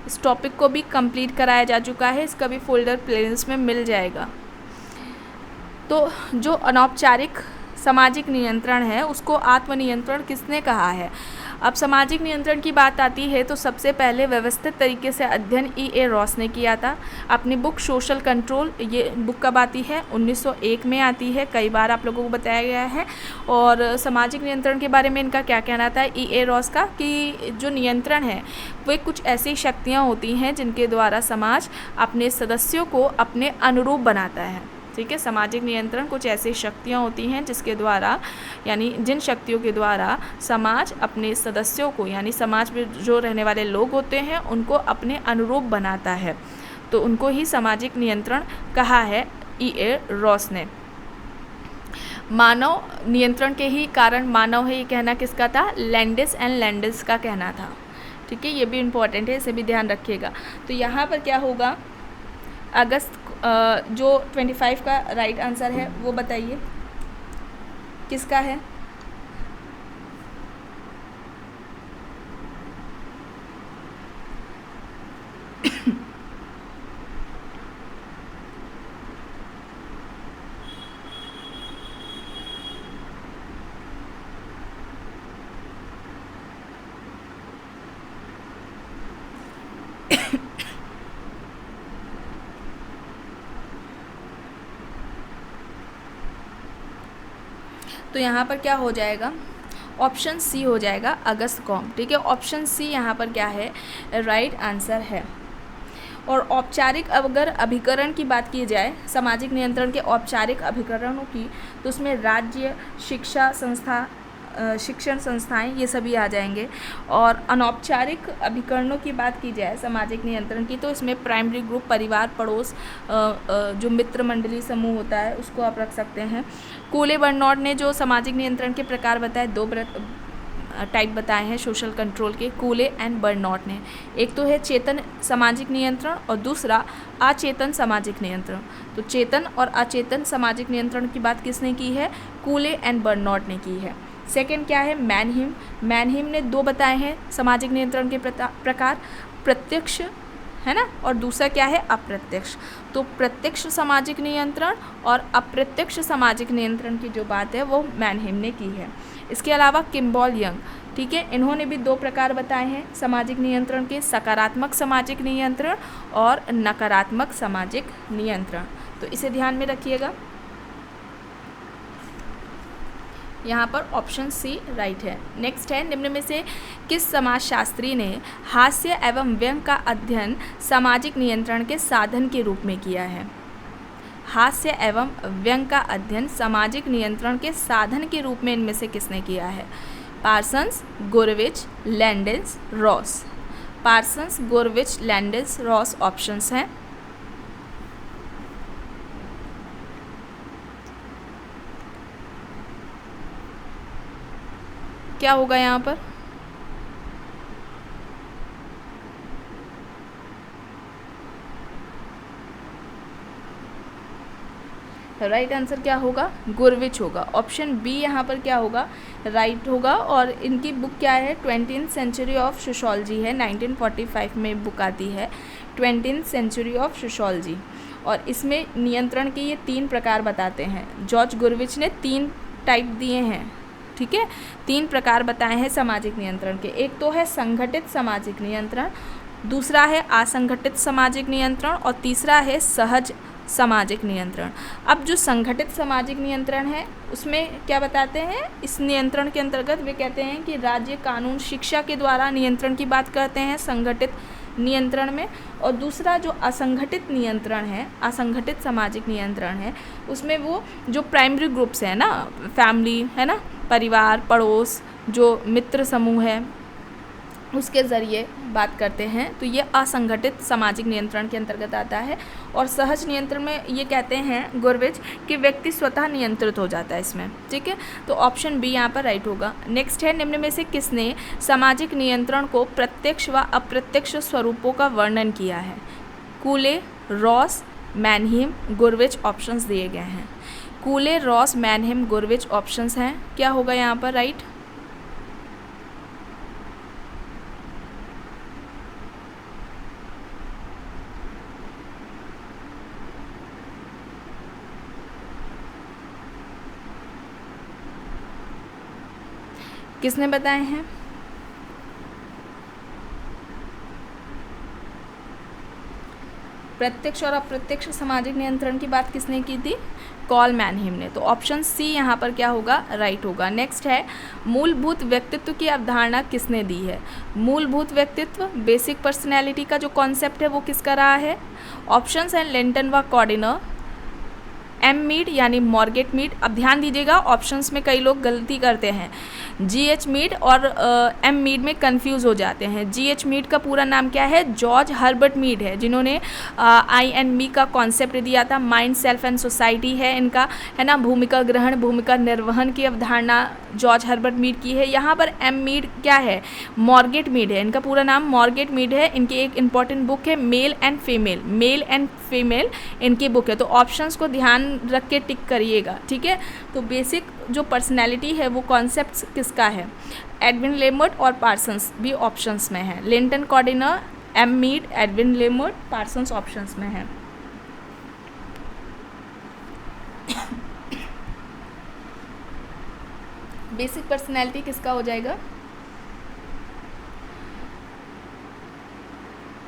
S1: इस टॉपिक को भी कंप्लीट कराया जा चुका है, इसका भी फोल्डर प्लेलिस्ट में मिल जाएगा। तो जो अनौपचारिक सामाजिक नियंत्रण है उसको आत्मनियंत्रण किसने कहा है? अब सामाजिक नियंत्रण की बात आती है तो सबसे पहले व्यवस्थित तरीके से अध्ययन E.A. रॉस ने किया था अपनी बुक सोशल कंट्रोल। ये बुक कब आती है? 1901 में आती है, कई बार आप लोगों को बताया गया है। और सामाजिक नियंत्रण के बारे में इनका क्या कहना था E.A. रॉस का, कि जो नियंत्रण है वे कुछ ऐसी शक्तियाँ होती हैं जिनके द्वारा समाज अपने सदस्यों को अपने अनुरूप बनाता है। ठीक है, सामाजिक नियंत्रण कुछ ऐसी शक्तियाँ होती हैं जिसके द्वारा, यानी जिन शक्तियों के द्वारा समाज अपने सदस्यों को, यानी समाज में जो रहने वाले लोग होते हैं उनको अपने अनुरूप बनाता है, तो उनको ही सामाजिक नियंत्रण कहा है E.A. रॉस ने। मानव नियंत्रण के ही कारण मानव है, ये कहना किसका था? लैंडिस एंड लैंडिस का कहना था। ठीक है, ये भी इम्पोर्टेंट है, इसे भी ध्यान रखिएगा। तो यहाँ पर क्या होगा? अगस्त जो 25 का राइट आंसर है वो बताइए किसका है? तो यहाँ पर क्या हो जाएगा? ऑप्शन सी हो जाएगा, अगस्त कॉम्ट। ठीक है, ऑप्शन सी यहाँ पर क्या है? राइट आंसर है। और औपचारिक अगर अभिकरण की बात की जाए, सामाजिक नियंत्रण के औपचारिक अभिकरणों की, तो उसमें राज्य, शिक्षा संस्था, शिक्षण संस्थाएं, ये सभी आ जाएंगे। और अनौपचारिक अभिकरणों की बात की जाए सामाजिक नियंत्रण की, तो इसमें प्राइमरी ग्रुप, परिवार, पड़ोस, जो मित्र मंडली समूह होता है उसको आप रख सकते हैं। कूले बर्नौट ने जो सामाजिक नियंत्रण के प्रकार बताए, दो टाइप बताए हैं सोशल कंट्रोल के, कूले एंड बर्नौट ने। एक तो है चेतन सामाजिक नियंत्रण और दूसरा अचेतन सामाजिक नियंत्रण। तो चेतन और अचेतन सामाजिक नियंत्रण की बात किसने की है? कूले एंड बर्नौट ने की है। सेकंड क्या है? मैनहीम। मैनहीम ने दो बताए हैं सामाजिक नियंत्रण के प्रकार, प्रत्यक्ष है ना, और दूसरा क्या है? अप्रत्यक्ष। तो प्रत्यक्ष सामाजिक नियंत्रण और अप्रत्यक्ष सामाजिक नियंत्रण की जो बात है वो मैनहीम ने की है। इसके अलावा किम्बॉल यंग, ठीक है, इन्होंने भी दो प्रकार बताए हैं सामाजिक नियंत्रण के, सकारात्मक सामाजिक नियंत्रण और नकारात्मक सामाजिक नियंत्रण। तो इसे ध्यान में रखिएगा। यहाँ पर ऑप्शन सी राइट है। नेक्स्ट है, निम्न में से किस समाजशास्त्री ने हास्य एवं व्यंग का अध्ययन सामाजिक नियंत्रण के साधन के रूप में किया है? हास्य एवं व्यंग का अध्ययन सामाजिक नियंत्रण के साधन के रूप में इनमें से किसने किया है? Parsons, Gurvitch, Landis, Ross. Parsons, Gurvitch, Landis, Ross options हैं। क्या होगा यहाँ पर? राइट आंसर क्या होगा? गुरविच होगा। ऑप्शन बी यहाँ पर क्या होगा? राइट होगा। और इनकी बुक क्या है? 20th सेंचुरी ऑफ सोशोलॉजी है, 1945 में बुक आती है, 20th सेंचुरी ऑफ सोशोलॉजी। और इसमें नियंत्रण के ये 3 प्रकार बताते हैं। जॉर्ज गुरविच ने 3 टाइप दिए हैं, ठीक है, 3 प्रकार बताए हैं सामाजिक नियंत्रण के। एक तो है संगठित सामाजिक नियंत्रण, दूसरा है असंगठित सामाजिक नियंत्रण और तीसरा है सहज सामाजिक नियंत्रण। अब जो संगठित सामाजिक नियंत्रण है उसमें क्या बताते हैं? इस नियंत्रण के अंतर्गत वे कहते हैं कि राज्य, कानून, शिक्षा के द्वारा नियंत्रण की बात करते हैं संगठित नियंत्रण में। और दूसरा जो असंगठित नियंत्रण है, असंगठित सामाजिक नियंत्रण है, उसमें वो जो प्राइमरी ग्रुप्स हैं ना, फैमिली है ना, परिवार, पड़ोस, जो मित्र समूह है, उसके ज़रिए बात करते हैं। तो ये असंगठित सामाजिक नियंत्रण के अंतर्गत आता है। और सहज नियंत्रण में ये कहते हैं गुरविच कि व्यक्ति स्वतः नियंत्रित हो जाता है इसमें, ठीक है। तो ऑप्शन बी यहाँ पर राइट होगा। नेक्स्ट है, निम्न में से किसने सामाजिक नियंत्रण को प्रत्यक्ष व अप्रत्यक्ष स्वरूपों का वर्णन किया है? कूले, रॉस, मैनहीम, गुरविच ऑप्शंस दिए गए हैं। कूले, रॉस, मैनहीम, गुरविच ऑप्शंस हैं। क्या होगा यहाँ पर राइट? किसने बताए हैं? प्रत्यक्ष और अप्रत्यक्ष सामाजिक नियंत्रण की बात किसने की थी? कॉल मैनहीम ने। तो ऑप्शन सी यहाँ पर क्या होगा? राइट होगा। नेक्स्ट है, मूलभूत व्यक्तित्व की अवधारणा किसने दी है? मूलभूत व्यक्तित्व, बेसिक पर्सनैलिटी का जो कॉन्सेप्ट है वो किसका रहा है? ऑप्शंस हैं लिंटन व कॉर्डिनर, एम मीड यानी मॉर्गेट मीड। अब ध्यान दीजिएगा, ऑप्शंस में कई लोग गलती करते हैं, जी एच मीड और एम मीड में कंफ्यूज हो जाते हैं। जी एच मीड का पूरा नाम क्या है? जॉर्ज हर्बर्ट मीड है, जिन्होंने आई एंड मी का कॉन्सेप्ट दिया था। माइंड, सेल्फ एंड सोसाइटी है इनका, है ना। भूमिका ग्रहण, भूमिका निर्वहन की अवधारणा जॉर्ज हर्बर्ट मीड की है। यहाँ पर एम मीड क्या है? मॉर्गेट मीड है, इनका पूरा नाम मॉर्गेट मीड है। इनकी एक इंपॉर्टेंट बुक है male and female, male and female इनकी बुक है। तो ऑप्शंस को ध्यान रख के टिक करिएगा, ठीक है। तो बेसिक जो पर्सनैलिटी है वो कॉन्सेप्ट किसका है? एडविन लेमर्ट और पार्सन्स भी ऑप्शंस में है। Linton, Kardiner, M Mead, Edwin Lemert, Parsons options में है। बेसिक पर्सनैलिटी किसका हो जाएगा?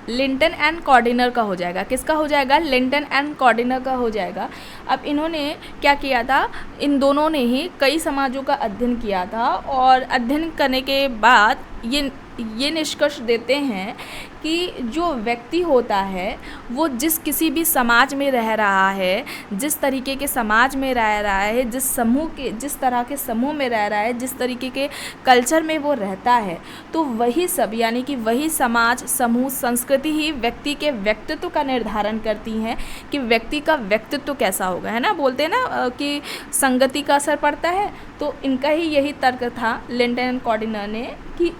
S1: लिंटन एंड कॉर्डिनर का हो जाएगा। किसका हो जाएगा? लिंटन एंड कॉर्डिनर का हो जाएगा। अब इन्होंने क्या किया था? इन दोनों ने ही कई समाजों का अध्ययन किया था और अध्ययन करने के बाद ये निष्कर्ष देते हैं कि जो व्यक्ति होता है वो जिस किसी भी समाज में रह रहा है, जिस तरीके के समाज में रह रहा है, जिस तरह के समूह में रह रहा है, जिस तरीके के कल्चर में वो रहता है, तो वही सब यानी कि वही समाज, समूह, संस्कृति ही व्यक्ति के व्यक्तित्व का निर्धारण करती हैं कि व्यक्ति का व्यक्तित्व कैसा होगा, है ना। बोलते हैं ना कि संगति का असर पड़ता है, तो इनका ही यही तर्क था लिंटन एंड कॉर्डिनर ने कि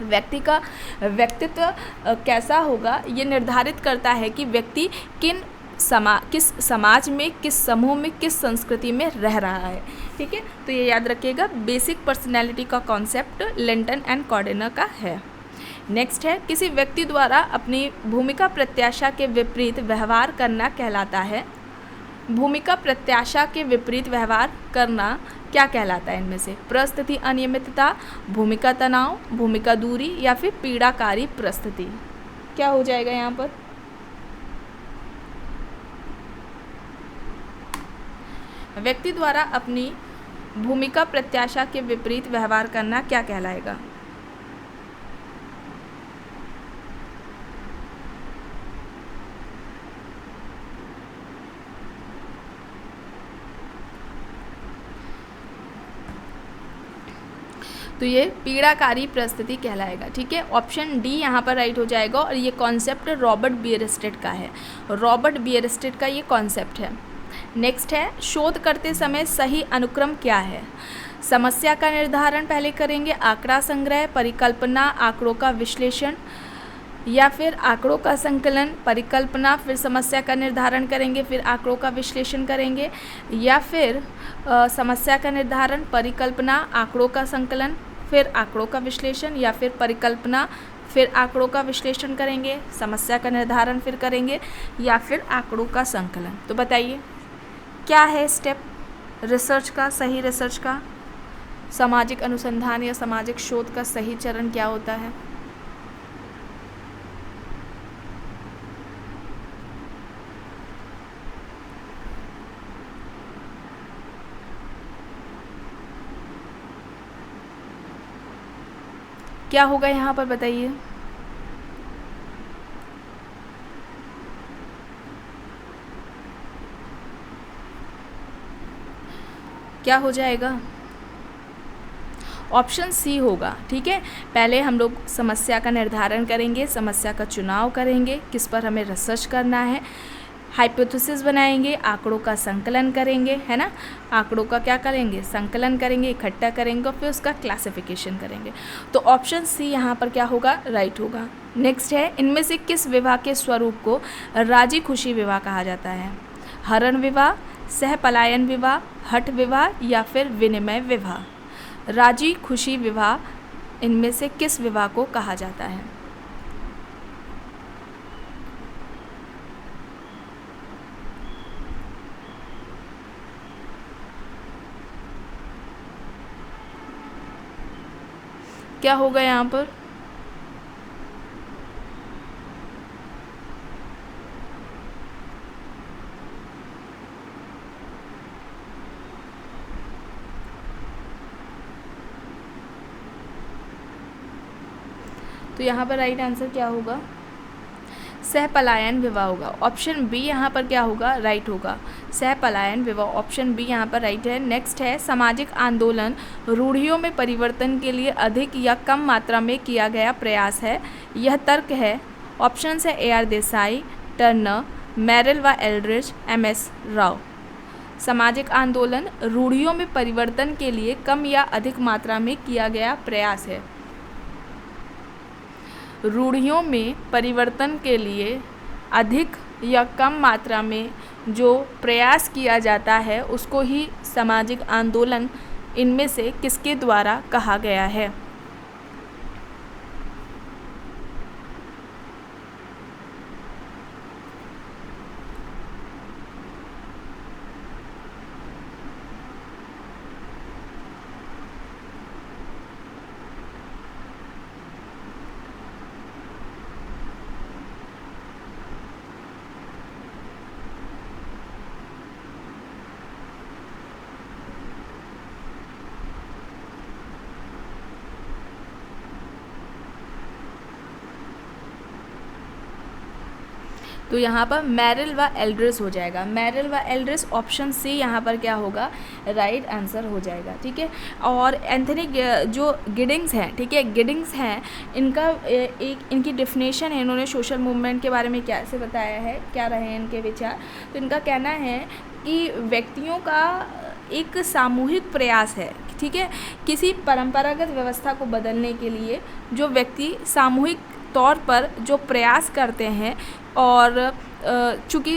S1: व्यक्ति का व्यक्तित्व कैसा होगा ये निर्धारित करता है कि व्यक्ति किस समाज में, किस समूह में, किस संस्कृति में रह रहा है, ठीक है। तो ये याद रखिएगा, बेसिक पर्सनैलिटी का कॉन्सेप्ट लिंटन एंड कॉर्डिनर का है। नेक्स्ट है, किसी व्यक्ति द्वारा अपनी भूमिका प्रत्याशा के विपरीत व्यवहार करना कहलाता है। भूमिका प्रत्याशा के विपरीत व्यवहार करना क्या कहलाता है इनमें से? परिस्थिति अनियमितता, भूमिका तनाव, भूमिका दूरी या फिर पीड़ाकारी परिस्थिति। क्या हो जाएगा यहाँ पर? व्यक्ति द्वारा अपनी भूमिका प्रत्याशा के विपरीत व्यवहार करना क्या कहलाएगा? तो ये पीड़ाकारी परिस्थिति कहलाएगा, ठीक है। ऑप्शन डी यहाँ पर राइट हो जाएगा। और ये कॉन्सेप्ट रॉबर्ट बियरस्टेड का है, रॉबर्ट बियरस्टेड का ये कॉन्सेप्ट है। नेक्स्ट है, शोध करते समय सही अनुक्रम क्या है? समस्या का निर्धारण पहले करेंगे, आंकड़ा संग्रह, परिकल्पना, आंकड़ों का विश्लेषण, या फिर आंकड़ों का संकलन, परिकल्पना, फिर समस्या का निर्धारण करेंगे, फिर आंकड़ों का विश्लेषण करेंगे, या फिर समस्या का निर्धारण, परिकल्पना, आंकड़ों का संकलन, फिर आंकड़ों का विश्लेषण, या फिर परिकल्पना, फिर आंकड़ों का विश्लेषण करेंगे, समस्या का निर्धारण फिर करेंगे, या फिर आंकड़ों का संकलन। तो बताइए क्या है स्टेप रिसर्च का, सही रिसर्च का, सामाजिक अनुसंधान या सामाजिक शोध का सही चरण क्या होता है? क्या होगा यहाँ पर बताइए? क्या हो जाएगा? ऑप्शन सी होगा, ठीक है। पहले हम लोग समस्या का निर्धारण करेंगे, समस्या का चुनाव करेंगे, किस पर हमें रिसर्च करना है, हाइपोथेसिस बनाएंगे, आंकड़ों का संकलन करेंगे, है ना। आंकड़ों का क्या करेंगे? संकलन करेंगे, इकट्ठा करेंगे और फिर उसका क्लासिफिकेशन करेंगे। तो ऑप्शन सी यहाँ पर क्या होगा? राइट होगा। नेक्स्ट है, इनमें से किस विवाह के स्वरूप को राजी खुशी विवाह कहा जाता है? हरण विवाह, सहपलायन विवाह, हठ विवाह या फिर विनिमय विवाह? राजी खुशी विवाह इनमें से किस विवाह को कहा जाता है? क्या होगा यहाँ पर? तो यहाँ पर राइट आंसर क्या होगा? सहपलायन विवाह होगा। ऑप्शन बी यहाँ पर क्या होगा? राइट होगा, सहपलायन विवाह। ऑप्शन बी यहाँ पर राइट है। नेक्स्ट है सामाजिक आंदोलन रूढ़ियों में परिवर्तन के लिए अधिक या कम मात्रा में किया गया प्रयास है। यह तर्क है। ऑप्शन है A R Desai, Turner, Merrill व एल्ड्रिच, एम एस राव। सामाजिक आंदोलन रूढ़ियों में परिवर्तन के लिए कम या अधिक मात्रा में किया गया प्रयास है। रूढ़ियों में परिवर्तन के लिए अधिक या कम मात्रा में जो प्रयास किया जाता है उसको ही सामाजिक आंदोलन इनमें से किसके द्वारा कहा गया है? तो यहाँ पर मैरिल व एल्ड्रिच हो जाएगा। मैरिल व एल्ड्रिच ऑप्शन सी यहाँ पर क्या होगा? राइट आंसर हो जाएगा। ठीक है। और एंथनी जो गिडिंग्स हैं, ठीक है, गिडिंग्स हैं, इनका इनकी डेफिनेशन है, इन्होंने सोशल मूवमेंट के बारे में कैसे बताया है, क्या रहे हैं इनके विचार। तो इनका कहना है कि व्यक्तियों का एक सामूहिक प्रयास है, ठीक है, किसी परंपरागत व्यवस्था को बदलने के लिए जो व्यक्ति सामूहिक तौर पर जो प्रयास करते हैं। और चूँकि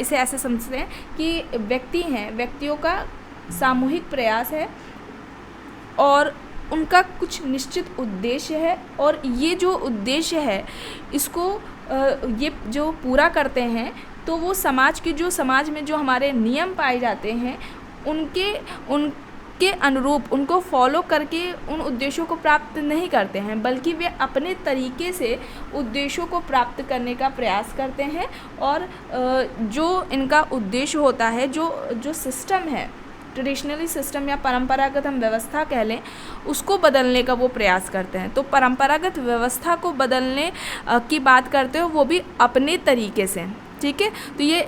S1: इसे ऐसे समझते हैं कि व्यक्ति हैं, व्यक्तियों का सामूहिक प्रयास है और उनका कुछ निश्चित उद्देश्य है, और ये जो उद्देश्य है इसको ये जो पूरा करते हैं तो वो समाज में जो हमारे नियम पाए जाते हैं उनके अनुरूप उनको फॉलो करके उन उद्देश्यों को प्राप्त नहीं करते हैं, बल्कि वे अपने तरीके से उद्देश्यों को प्राप्त करने का प्रयास करते हैं। और जो इनका उद्देश्य होता है, जो सिस्टम है, ट्रेडिशनली सिस्टम या परंपरागत हम व्यवस्था कह लें, उसको बदलने का वो प्रयास करते हैं। तो परंपरागत व्यवस्था को बदलने की बात करते हो वो भी अपने तरीके से, ठीक है। तो ये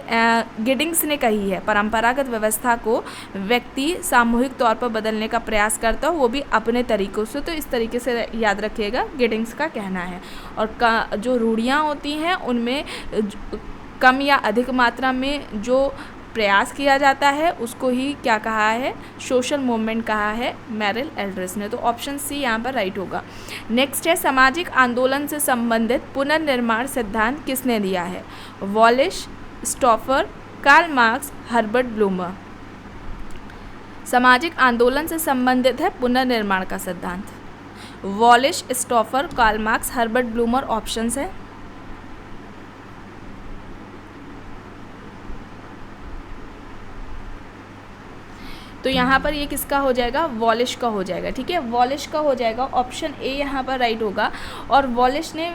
S1: गिडिंग्स ने कही है, परंपरागत व्यवस्था को व्यक्ति सामूहिक तौर पर बदलने का प्रयास करता हो वो भी अपने तरीक़ों से। तो इस तरीके से याद रखिएगा, गिडिंग्स का कहना है। और जो रूढ़ियाँ होती हैं उनमें कम या अधिक मात्रा में जो प्रयास किया जाता है उसको ही क्या कहा है? सोशल मूवमेंट कहा है मैरिल एल्ड्रिच ने। तो ऑप्शन सी यहाँ पर राइट होगा। नेक्स्ट है सामाजिक आंदोलन से संबंधित पुनर्निर्माण सिद्धांत किसने दिया है? Wallace, Stouffer, Karl Marx, Herbert Blumer. सामाजिक आंदोलन से संबंधित है पुनर्निर्माण का सिद्धांत। Wallace, Stouffer, Karl Marx, Herbert Blumer options है। तो यहाँ पर ये किसका हो जाएगा? वॉलिश का हो जाएगा, ठीक है, वॉलिश का हो जाएगा। ऑप्शन ए यहाँ पर राइट होगा। और वॉलिश ने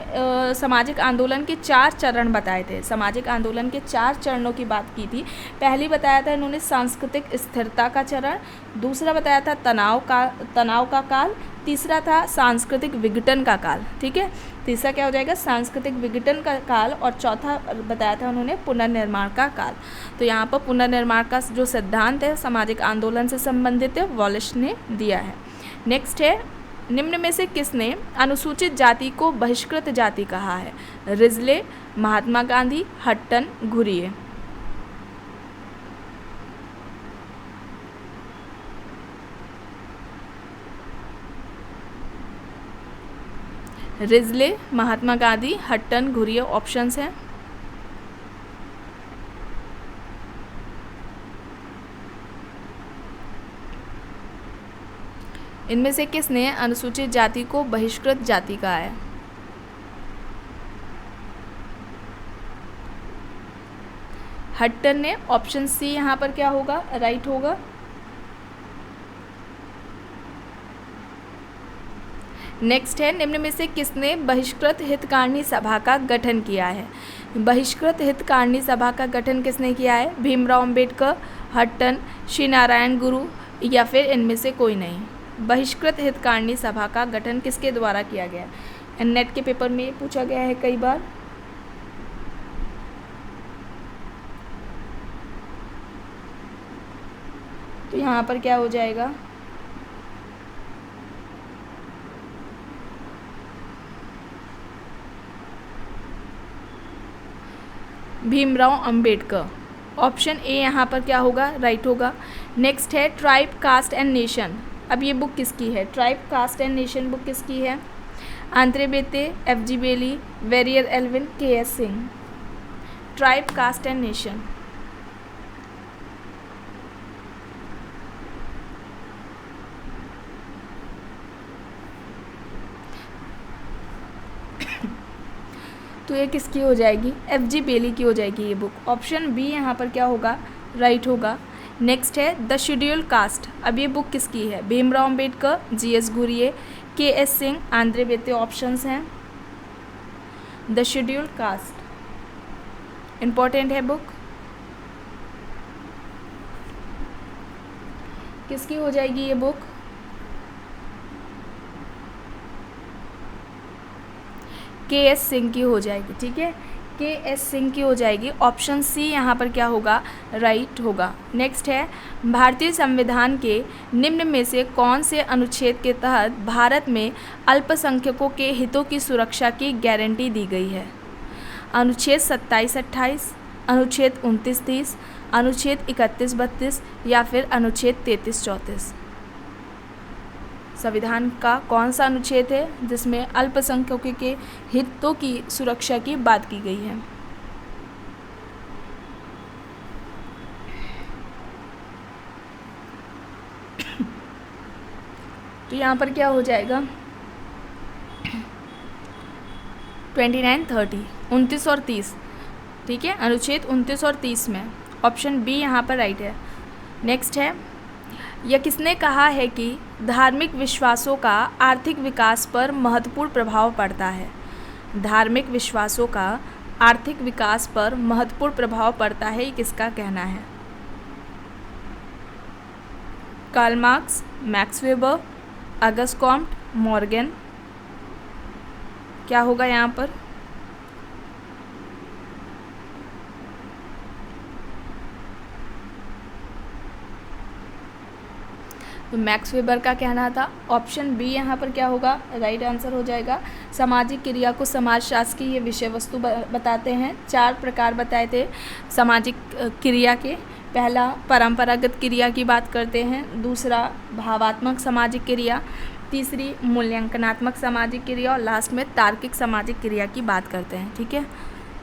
S1: सामाजिक आंदोलन के 4 चरण बताए थे। सामाजिक आंदोलन के 4 चरणों की बात की थी। पहली बताया था इन्होंने सांस्कृतिक स्थिरता का चरण, दूसरा बताया था तनाव का काल, तीसरा था सांस्कृतिक विघटन का काल, ठीक है, तीसरा क्या हो जाएगा? सांस्कृतिक विघटन का काल, और चौथा बताया था उन्होंने पुनर्निर्माण का काल। तो यहाँ पर पुनर्निर्माण का जो सिद्धांत है सामाजिक आंदोलन से संबंधित है, वॉलिश ने दिया है। नेक्स्ट है निम्न में से किसने अनुसूचित जाति को बहिष्कृत जाति कहा है? Risley, Mahatma Gandhi, Hutton, Ghurye. Risley, Mahatma Gandhi, Hutton, Ghurye options हैं। इनमें से किसने अनुसूचित जाति को बहिष्कृत जाति कहा है? हट्टन ने। ऑप्शन सी यहाँ पर क्या होगा? राइट होगा। नेक्स्ट है, निम्न में से किसने बहिष्कृत हितकारिणी सभा का गठन किया है? बहिष्कृत हितकारिणी सभा का गठन किसने किया है? भीमराव अंबेडकर, हट्टन, श्री नारायण गुरु या फिर इनमें से कोई नहीं। बहिष्कृत हितकारिणी सभा का गठन किसके द्वारा किया गया? नेट के पेपर में पूछा गया है कई बार। तो यहाँ पर क्या हो जाएगा? भीमराव अंबेडकर। ऑप्शन ए यहाँ पर क्या होगा? राइट होगा। नेक्स्ट है ट्राइब कास्ट एंड नेशन। अब ये बुक किसकी है? Tribe caste and nation book किसकी है? आंद्रे बेते, एफ.जी. बेली, वेरियर एल्विन, के.एस. Singh. Tribe caste and nation. तो ये किसकी हो जाएगी? एफ.जी. बेली की हो जाएगी ये बुक। ऑप्शन बी यहाँ पर क्या होगा? राइट होगा। नेक्स्ट है द शेड्यूल कास्ट। अब ये बुक किसकी है? Bhimrao Ambedkar, GS. Ghurye, KS. Singh, Andre बेते options हैं। द शेड्यूल कास्ट इम्पॉर्टेंट है बुक। किसकी हो जाएगी ये बुक? के.एस. सिंह की हो जाएगी। ठीक है, के.एस. सिंह की हो जाएगी। ऑप्शन सी यहाँ पर क्या होगा? राइट होगा। नेक्स्ट है भारतीय संविधान के निम्न में से कौन से अनुच्छेद के तहत भारत में अल्पसंख्यकों के हितों की सुरक्षा की गारंटी दी गई है? अनुच्छेद 27-28, अनुच्छेद 29-30, अनुच्छेद 31-32 या फिर अनुच्छेद 33-34। संविधान का कौन सा अनुच्छेद है जिसमें अल्पसंख्यकों के हितों की सुरक्षा की बात की गई है? तो यहाँ पर क्या हो जाएगा? 29, 30, 29 और 30। ठीक है, अनुच्छेद 29 और 30 में ऑप्शन बी यहाँ पर राइट है। नेक्स्ट है यह किसने कहा है कि धार्मिक विश्वासों का आर्थिक विकास पर महत्वपूर्ण प्रभाव पड़ता है? धार्मिक विश्वासों का आर्थिक विकास पर महत्वपूर्ण प्रभाव पड़ता है, ये किसका कहना है? Karl Marx, Max Weber, Auguste Comte, Morgan. क्या होगा यहाँ पर? तो मैक्स वेबर का कहना था। ऑप्शन बी यहाँ पर क्या होगा? राइट आंसर हो जाएगा। सामाजिक क्रिया को समाजशास्त्र की ये विषय वस्तु बताते हैं। 4 प्रकार बताए थे सामाजिक क्रिया के। पहला परंपरागत क्रिया की बात करते हैं, दूसरा भावात्मक सामाजिक क्रिया, तीसरी मूल्यांकनात्मक सामाजिक क्रिया और लास्ट में तार्किक सामाजिक क्रिया की बात करते हैं। ठीक है,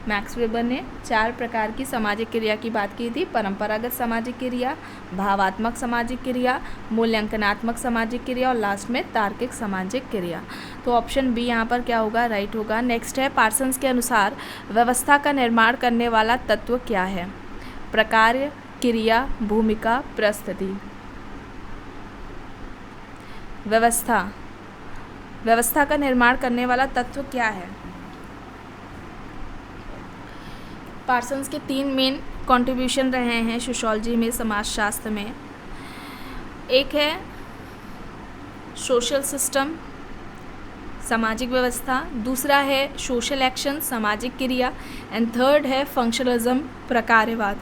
S1: मैक्स वेबर ने 4 प्रकार की सामाजिक क्रिया की बात की थी। परंपरागत सामाजिक क्रिया, भावात्मक सामाजिक क्रिया, मूल्यांकनात्मक सामाजिक क्रिया और लास्ट में तार्किक सामाजिक क्रिया। तो ऑप्शन बी यहाँ पर क्या होगा? राइट होगा। नेक्स्ट है पार्सन्स के अनुसार व्यवस्था का निर्माण करने वाला तत्व क्या है? प्रकार, क्रिया, भूमिका, परिस्थिति। व्यवस्था का निर्माण करने वाला तत्व क्या है? पार्सन्स के 3 मेन कंट्रीब्यूशन रहे हैं सोशियोलॉजी में, समाजशास्त्र में। एक है सोशल सिस्टम, सामाजिक व्यवस्था, दूसरा है सोशल एक्शन, सामाजिक क्रिया, एंड थर्ड है फंक्शनलिज्म, प्रकारवाद।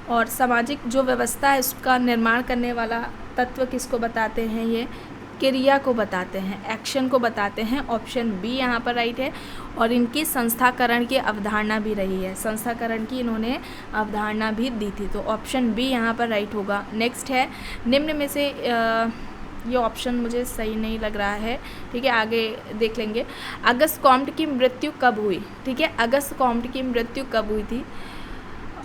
S1: और सामाजिक जो व्यवस्था है उसका निर्माण करने वाला तत्व किसको बताते हैं? ये क्रिया को बताते हैं, एक्शन को बताते हैं। ऑप्शन बी यहाँ पर राइट है। और इनकी संस्थाकरण की अवधारणा भी रही है, संस्थाकरण की इन्होंने अवधारणा भी दी थी। तो ऑप्शन बी यहाँ पर राइट होगा। नेक्स्ट है निम्न में से ये ऑप्शन मुझे सही नहीं लग रहा है। ठीक है, आगे देख लेंगे। अगस्त कॉम्ट की मृत्यु कब हुई? ठीक है, अगस्त कॉम्ट की मृत्यु कब हुई थी?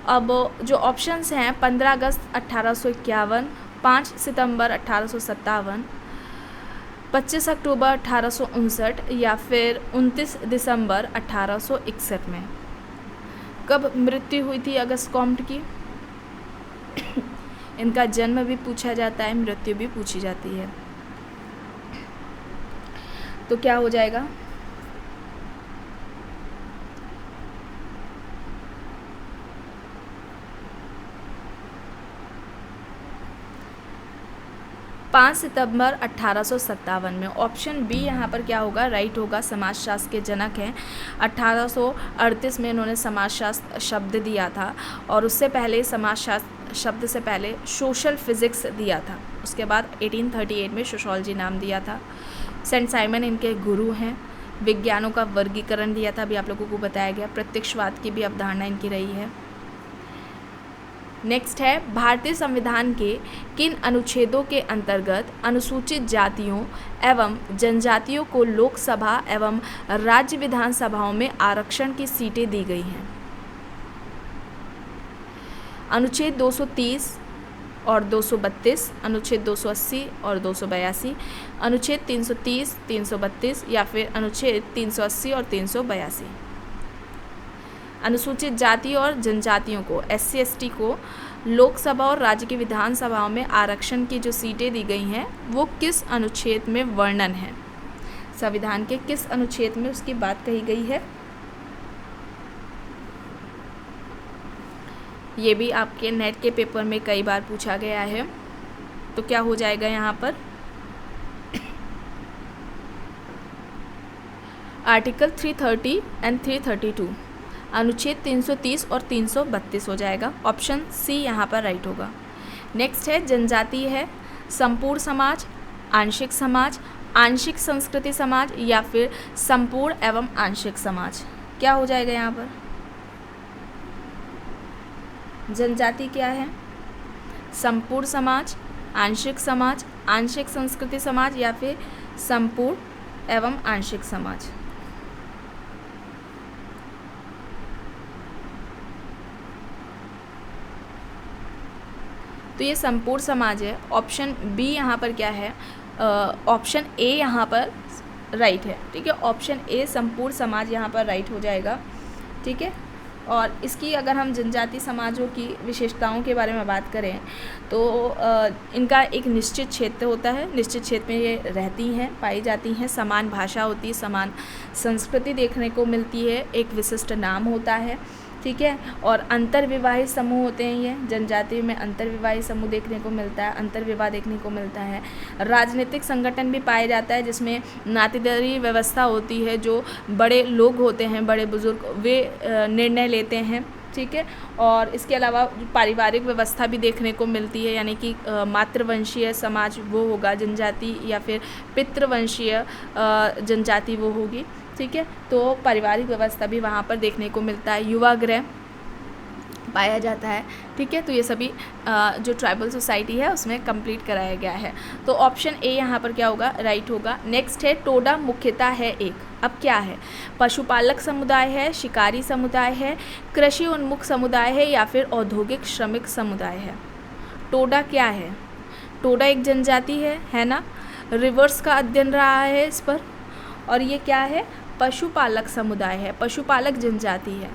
S1: अब जो ऑप्शंस हैं 15 अगस्त 1851, 5 सितंबर 1857, 25 अक्टूबर 1859 या फिर 29 दिसंबर 1861 में। कब मृत्यु हुई थी अगस्त कॉम्ट की? इनका जन्म भी पूछा जाता है, मृत्यु भी पूछी जाती है। तो क्या हो जाएगा? 5 सितंबर 1857 में। ऑप्शन बी यहाँ पर क्या होगा? राइट होगा। समाजशास्त्र के जनक हैं। 1838 में इन्होंने समाजशास्त्र शब्द दिया था, और उससे पहले समाजशास्त्र शब्द से पहले सोशल फिजिक्स दिया था। उसके बाद 1838 में सोशोलॉजी नाम दिया था। सेंट साइमन इनके गुरु हैं। विज्ञानों का वर्गीकरण दिया था, अभी आप लोगों को बताया गया। प्रत्यक्षवाद की भी अवधारणा इनकी रही है। नेक्स्ट है, भारतीय संविधान के किन अनुच्छेदों के अंतर्गत अनुसूचित जातियों एवं जनजातियों को लोकसभा एवं राज्य विधानसभाओं में आरक्षण की सीटें दी गई हैं? अनुच्छेद 230 और 232, अनुच्छेद 280 और 282, अनुच्छेद 330, 332 या फिर अनुच्छेद 380 और 382। अनुसूचित जाति और जनजातियों को, SC ST को लोकसभा और राज्य की विधानसभाओं में आरक्षण की जो सीटें दी गई हैं वो किस अनुच्छेद में वर्णन है? संविधान के किस अनुच्छेद में उसकी बात कही गई है? ये भी आपके नेट के पेपर में कई बार पूछा गया है। तो क्या हो जाएगा यहाँ पर? आर्टिकल 330 एंड 332, अनुच्छेद 330 और 332 हो जाएगा। ऑप्शन सी यहाँ पर राइट होगा। नेक्स्ट है, जनजाति है संपूर्ण समाज, आंशिक समाज, आंशिक संस्कृति समाज या फिर संपूर्ण एवं आंशिक समाज। क्या हो जाएगा यहाँ पर? जनजाति क्या है? संपूर्ण समाज, आंशिक समाज, आंशिक संस्कृति समाज या फिर संपूर्ण एवं आंशिक समाज। तो ये संपूर्ण समाज है। ऑप्शन बी यहाँ पर क्या है? ऑप्शन ए यहाँ पर राइट है। ठीक है, ऑप्शन ए संपूर्ण समाज यहाँ पर राइट हो जाएगा। ठीक है, और इसकी अगर हम जनजाति समाजों की विशेषताओं के बारे में बात करें तो इनका एक निश्चित क्षेत्र होता है, निश्चित क्षेत्र में ये रहती हैं, पाई जाती हैं, समान भाषा होती है, समान संस्कृति देखने को मिलती है, एक विशिष्ट नाम होता है। ठीक है, और अंतर्विवाहित समूह होते हैं। ये जनजाति में अंतर्विवाहित समूह देखने को मिलता है, अंतर्विवाह देखने को मिलता है। राजनीतिक संगठन भी पाया जाता है जिसमें नातेदारी व्यवस्था होती है, जो बड़े लोग होते हैं, बड़े बुजुर्ग, वे निर्णय लेते हैं। ठीक है, और इसके अलावा पारिवारिक व्यवस्था भी देखने को मिलती है, यानी कि मातृवंशीय समाज वो होगा जनजाति, या फिर पितृवंशीय जनजाति वो होगी। ठीक है, तो पारिवारिक व्यवस्था भी वहाँ पर देखने को मिलता है। युवा गृह पाया जाता है। ठीक है, तो ये सभी जो ट्राइबल सोसाइटी है उसमें कंप्लीट कराया गया है। तो ऑप्शन ए यहाँ पर क्या होगा? राइट होगा। नेक्स्ट है, टोडा मुख्यतः है एक, अब क्या है? पशुपालक समुदाय है, शिकारी समुदाय है, कृषि उन्मुख समुदाय है या फिर औद्योगिक श्रमिक समुदाय है? टोडा क्या है? टोडा एक जनजाति है ना? रिवर्स का अध्ययन रहा है इस पर, और ये क्या है? पशुपालक समुदाय है, पशुपालक जनजाति है।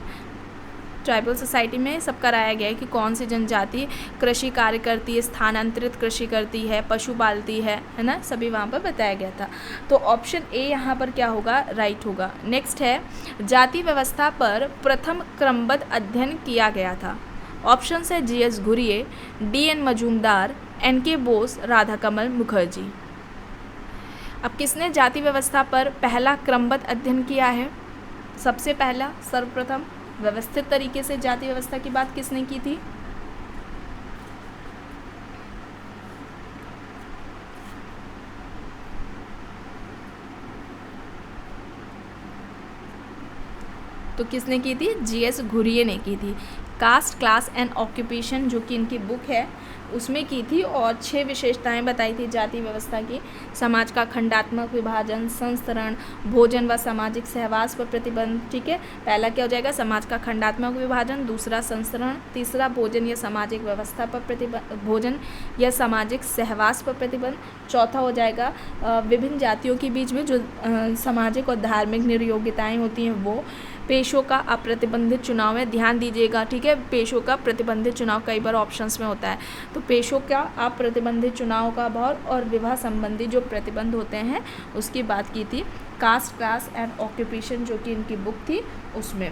S1: ट्राइबल सोसाइटी में सब कराया गया है कि कौन सी जनजाति कृषि कार्य करती है, स्थानांतरित कृषि करती है, पशु पालती है ना, सभी वहाँ पर बताया गया था। तो ऑप्शन ए यहाँ पर क्या होगा? राइट होगा। नेक्स्ट है, जाति व्यवस्था पर प्रथम क्रमबद्ध अध्ययन किया गया था। ऑप्शन है GS Ghurye, DN Majumdar, NK Bose, Radha कमल मुखर्जी। अब किसने जाति व्यवस्था पर पहला क्रमबद्ध अध्ययन किया है? सबसे पहला, सर्वप्रथम व्यवस्थित तरीके से जाति व्यवस्था की बात किसने की थी? तो किसने की थी? GS घुरिये ने की थी। कास्ट, क्लास एंड ऑक्यूपेशन जो कि इनकी बुक है उसमें की थी, और 6 विशेषताएं बताई थी जाति व्यवस्था की। समाज का खंडात्मक विभाजन, संस्तरण, भोजन व सामाजिक सहवास पर प्रतिबंध। ठीक है, पहला क्या हो जाएगा? समाज का खंडात्मक विभाजन, दूसरा संस्तरण, तीसरा भोजन या सामाजिक व्यवस्था पर प्रतिबंध, भोजन या सामाजिक सहवास पर प्रतिबंध, चौथा हो जाएगा विभिन्न जातियों के बीच में जो सामाजिक और धार्मिक निर्योग्यताएँ होती हैं वो, पेशों का अप्रतिबंधित चुनाव है, ध्यान दीजिएगा। ठीक है, पेशों का प्रतिबंधित चुनाव कई बार ऑप्शंस में होता है, तो पेशों का अप्रतिबंधित चुनाव का अभाव और विवाह संबंधी जो प्रतिबंध होते हैं उसकी बात की थी कास्ट, क्लास एंड ऑक्यूपेशन जो कि इनकी बुक थी उसमें।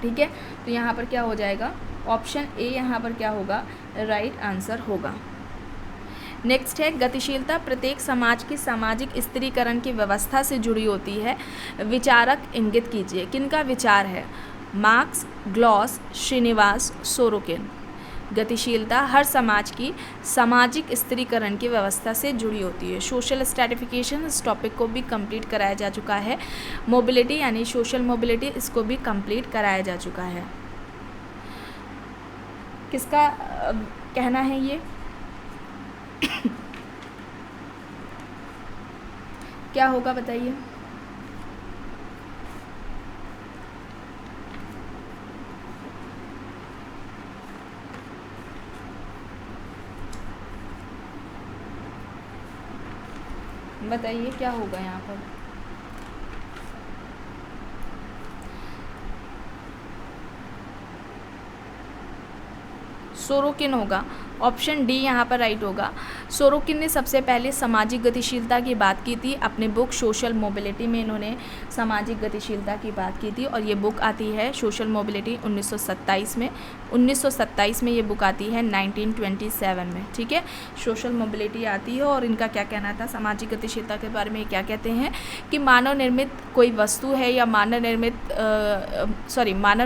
S1: ठीक है, तो यहाँ पर क्या हो जाएगा, ऑप्शन ए यहाँ पर क्या होगा, राइट आंसर होगा। नेक्स्ट है गतिशीलता प्रत्येक समाज की सामाजिक स्त्रीकरण की व्यवस्था से जुड़ी होती है, विचारक इंगित कीजिए। किनका विचार है, मार्क्स, ग्लॉस, श्रीनिवास, सोरोकिन। गतिशीलता हर समाज की सामाजिक स्त्रीकरण की व्यवस्था से जुड़ी होती है। सोशल स्ट्रैटिफिकेशन, इस टॉपिक को भी कंप्लीट कराया जा चुका है। मोबिलिटी यानी सोशल मोबिलिटी, इसको भी कंप्लीट कराया जा चुका है। किसका कहना है ये क्या होगा बताइए। बताइए क्या होगा यहाँ पर। सोरोकिन होगा, ऑप्शन डी यहाँ पर राइट होगा। सोरोकिन ने सबसे पहले सामाजिक गतिशीलता की बात की थी अपने बुक सोशल मोबिलिटी में। इन्होंने सामाजिक गतिशीलता की बात की थी और ये बुक आती है सोशल मोबिलिटी 1927 में। 1927 में ये बुक आती है 1927 में। ठीक है, सोशल मोबिलिटी आती है और इनका क्या कहना था सामाजिक गतिशीलता के बारे में। क्या कहते हैं कि मानव निर्मित कोई वस्तु है या मानव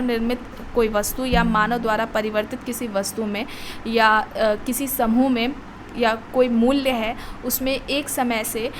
S1: निर्मित कोई वस्तु या मानव द्वारा परिवर्तित किसी वस्तु में या किसी समूह में या कोई मूल्य है, उसमें एक समय से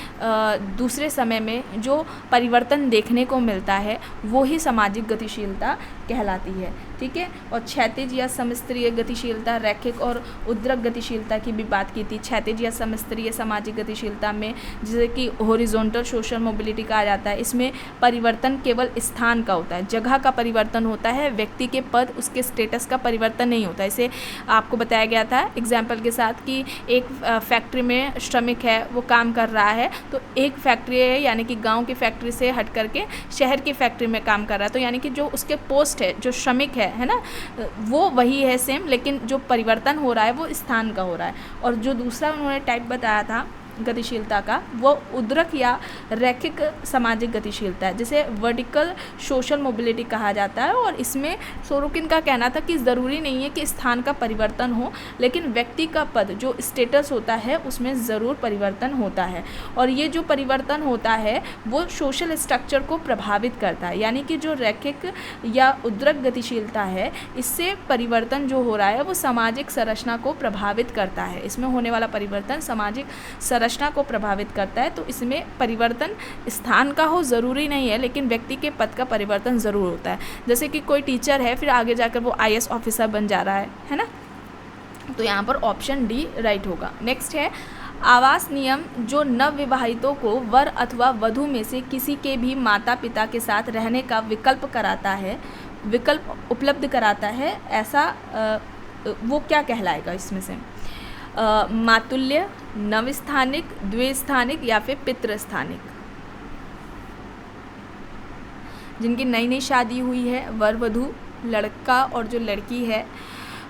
S1: दूसरे समय में जो परिवर्तन देखने को मिलता है वो ही सामाजिक गतिशीलता कहलाती है। ठीक है, और क्षैतिज या समस्तरीय गतिशीलता, रैखिक और उद्रक गतिशीलता की भी बात की थी। क्षैतिज या समस्तरीय सामाजिक गतिशीलता में जिसे कि हॉरिजॉन्टल सोशल मोबिलिटी कहा जाता है, इसमें परिवर्तन केवल स्थान का होता है, जगह का परिवर्तन होता है, व्यक्ति के पद उसके स्टेटस का परिवर्तन नहीं होता। इसे आपको बताया गया था एग्जाम्पल के साथ कि एक फैक्ट्री में श्रमिक है, वो काम कर रहा है, तो एक फैक्ट्री है यानी कि गाँव की फैक्ट्री से हट करके शहर की फैक्ट्री में काम कर रहा है, तो यानी कि जो उसके पोस्ट है, जो श्रमिक है ना, वो वही है सेम, लेकिन जो परिवर्तन हो रहा है वो स्थान का हो रहा है। और जो दूसरा उन्होंने टाइप बताया था गतिशीलता का, वो उद्रक या रैखिक सामाजिक गतिशीलता है, जिसे वर्टिकल सोशल मोबिलिटी कहा जाता है। और इसमें सोरोकिन का कहना था कि ज़रूरी नहीं है कि स्थान का परिवर्तन हो, लेकिन व्यक्ति का पद जो स्टेटस होता है उसमें ज़रूर परिवर्तन होता है। और ये जो परिवर्तन होता है वो सोशल स्ट्रक्चर को प्रभावित करता है, यानी कि जो रैखिक या उद्रक गतिशीलता है, इससे परिवर्तन जो हो रहा है वो सामाजिक संरचना को प्रभावित करता है। इसमें होने वाला परिवर्तन सामाजिक संरचना को प्रभावित करता है। तो इसमें परिवर्तन स्थान का हो ज़रूरी नहीं है, लेकिन व्यक्ति के पद का परिवर्तन ज़रूर होता है। जैसे कि कोई टीचर है, फिर आगे जाकर वो IAS ऑफिसर बन जा रहा है ना, तो यहाँ पर ऑप्शन डी राइट होगा। नेक्स्ट है आवास नियम, जो नवविवाहितों को वर अथवा वधू में से किसी के भी माता पिता के साथ रहने का विकल्प उपलब्ध कराता है, ऐसा वो क्या कहलाएगा इसमें से, मातुल्य, नवस्थानिक, द्विस्थानिक या फिर पितृस्थानिक। जिनकी नई नई शादी हुई है, वर वधू, लड़का और जो लड़की है,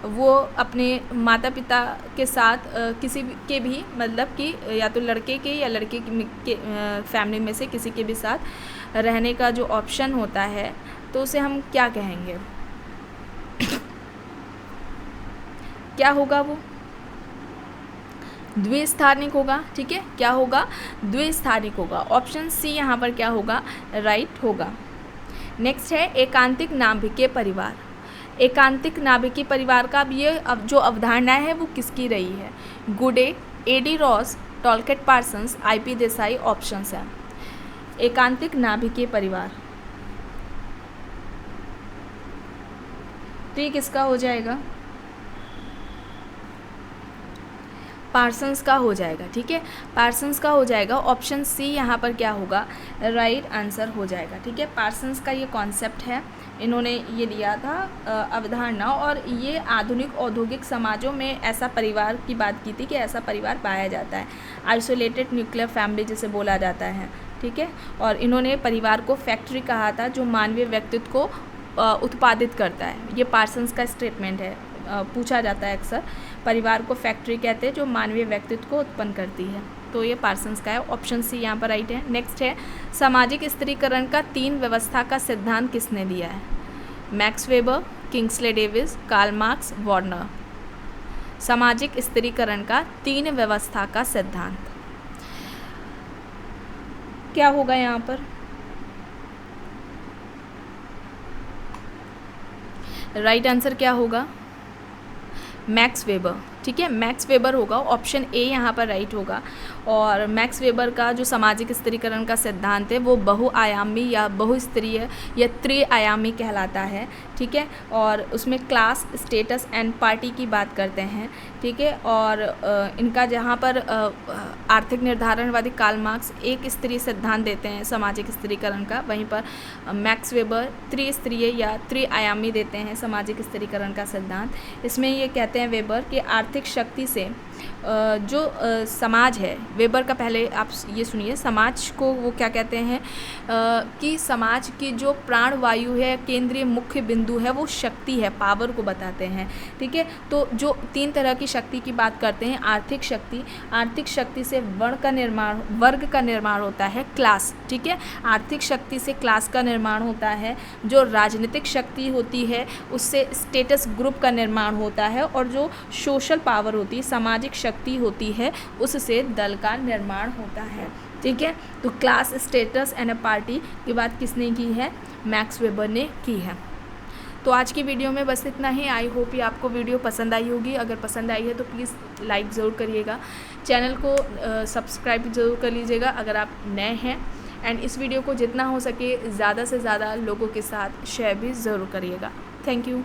S1: वो अपने माता पिता के साथ किसी के भी, मतलब कि या तो लड़के के या लड़के के फैमिली में से किसी के भी साथ रहने का जो ऑप्शन होता है, तो उसे हम क्या कहेंगे, क्या होगा वो, द्विस्थानिक होगा। ठीक है, क्या होगा, द्विस्थानिक होगा। ऑप्शन सी यहाँ पर क्या होगा, राइट होगा। नेक्स्ट है एकांतिक नाभिकीय परिवार। एकांतिक नाभिकीय परिवार का भी ये अब जो अवधारणा है वो किसकी रही है, Goode, A.D. Ross, Talcott Parsons, I.P. Desai options हैं। एकांतिक नाभिकीय परिवार, तो ये किसका हो जाएगा, पार्सन्स का हो जाएगा। ठीक है, पार्सन्स का हो जाएगा। ऑप्शन सी यहाँ पर क्या होगा, राइट आंसर हो जाएगा। ठीक है, पार्सन्स का ये कॉन्सेप्ट है, इन्होंने ये दिया था अवधारणा, और ये आधुनिक औद्योगिक समाजों में ऐसा परिवार की बात की थी कि ऐसा परिवार पाया जाता है, आइसोलेटेड न्यूक्लियर फैमिली जिसे बोला जाता है। ठीक है, और इन्होंने परिवार को फैक्ट्री कहा था जो मानवीय व्यक्तित्व को उत्पादित करता है। ये पार्सन्स का स्टेटमेंट है, पूछा जाता है अक्सर, परिवार को फैक्ट्री कहते हैं जो मानवीय व्यक्तित्व को उत्पन्न करती है। तो ये पार्सन्स का है, ऑप्शन सी यहाँ पर राइट है। नेक्स्ट है, सामाजिक स्त्रीकरण का 3 व्यवस्था का सिद्धांत किसने दिया है? Max Weber, Kingsley Davis, Karl Marx, Warner. सामाजिक स्त्रीकरण का 3 व्यवस्था का सिद्धांत क्या होगा यहाँ पर? राइट आंसर क्या होगा? Max weber. ठीक है, मैक्स वेबर होगा, ऑप्शन ए यहाँ पर राइट होगा। और मैक्स वेबर का जो सामाजिक स्त्रीकरण का सिद्धांत है वो बहुआयामी या बहुस्तरीय या त्रिआयामी कहलाता है। ठीक है, और उसमें क्लास, स्टेटस एंड पार्टी की बात करते हैं। ठीक है, और इनका जहाँ पर आर्थिक निर्धारणवादी कार्ल मार्क्स एक स्तरीय सिद्धांत देते हैं सामाजिक स्त्रीकरण का, वहीं पर मैक्स वेबर त्रिस्तरीय या त्रिआयामी देते हैं सामाजिक स्त्रीकरण का सिद्धांत। इसमें ये कहते हैं वेबर कि आर्थिक शक्ति से जो समाज है, वेबर का पहले आप ये सुनिए, समाज को वो क्या कहते हैं कि समाज की जो प्राणवायु है, केंद्रीय मुख्य बिंदु है, वो शक्ति है, पावर को बताते हैं। ठीक है, तो जो 3 तरह की शक्ति की बात करते हैं, आर्थिक शक्ति से वर्ग का निर्माण होता है, क्लास। ठीक है, आर्थिक शक्ति से क्लास का निर्माण होता है। जो राजनीतिक शक्ति होती है उससे स्टेटस ग्रुप का निर्माण होता है, और जो सोशल पावर होती है, सामाजिक शक्ति होती है, उससे दल का निर्माण होता है। ठीक है, तो class, status and a party की बात किसने की है? मैक्स वेबर ने की है। तो आज की वीडियो में बस इतना ही। आई होप ये आपको वीडियो पसंद आई होगी। अगर पसंद आई है तो प्लीज़ लाइक ज़रूर करिएगा, चैनल को सब्सक्राइब ज़रूर कर लीजिएगा अगर आप नए हैं, एंड इस वीडियो को जितना हो सके ज़्यादा से ज़्यादा लोगों के साथ शेयर भी ज़रूर करिएगा। Thank you.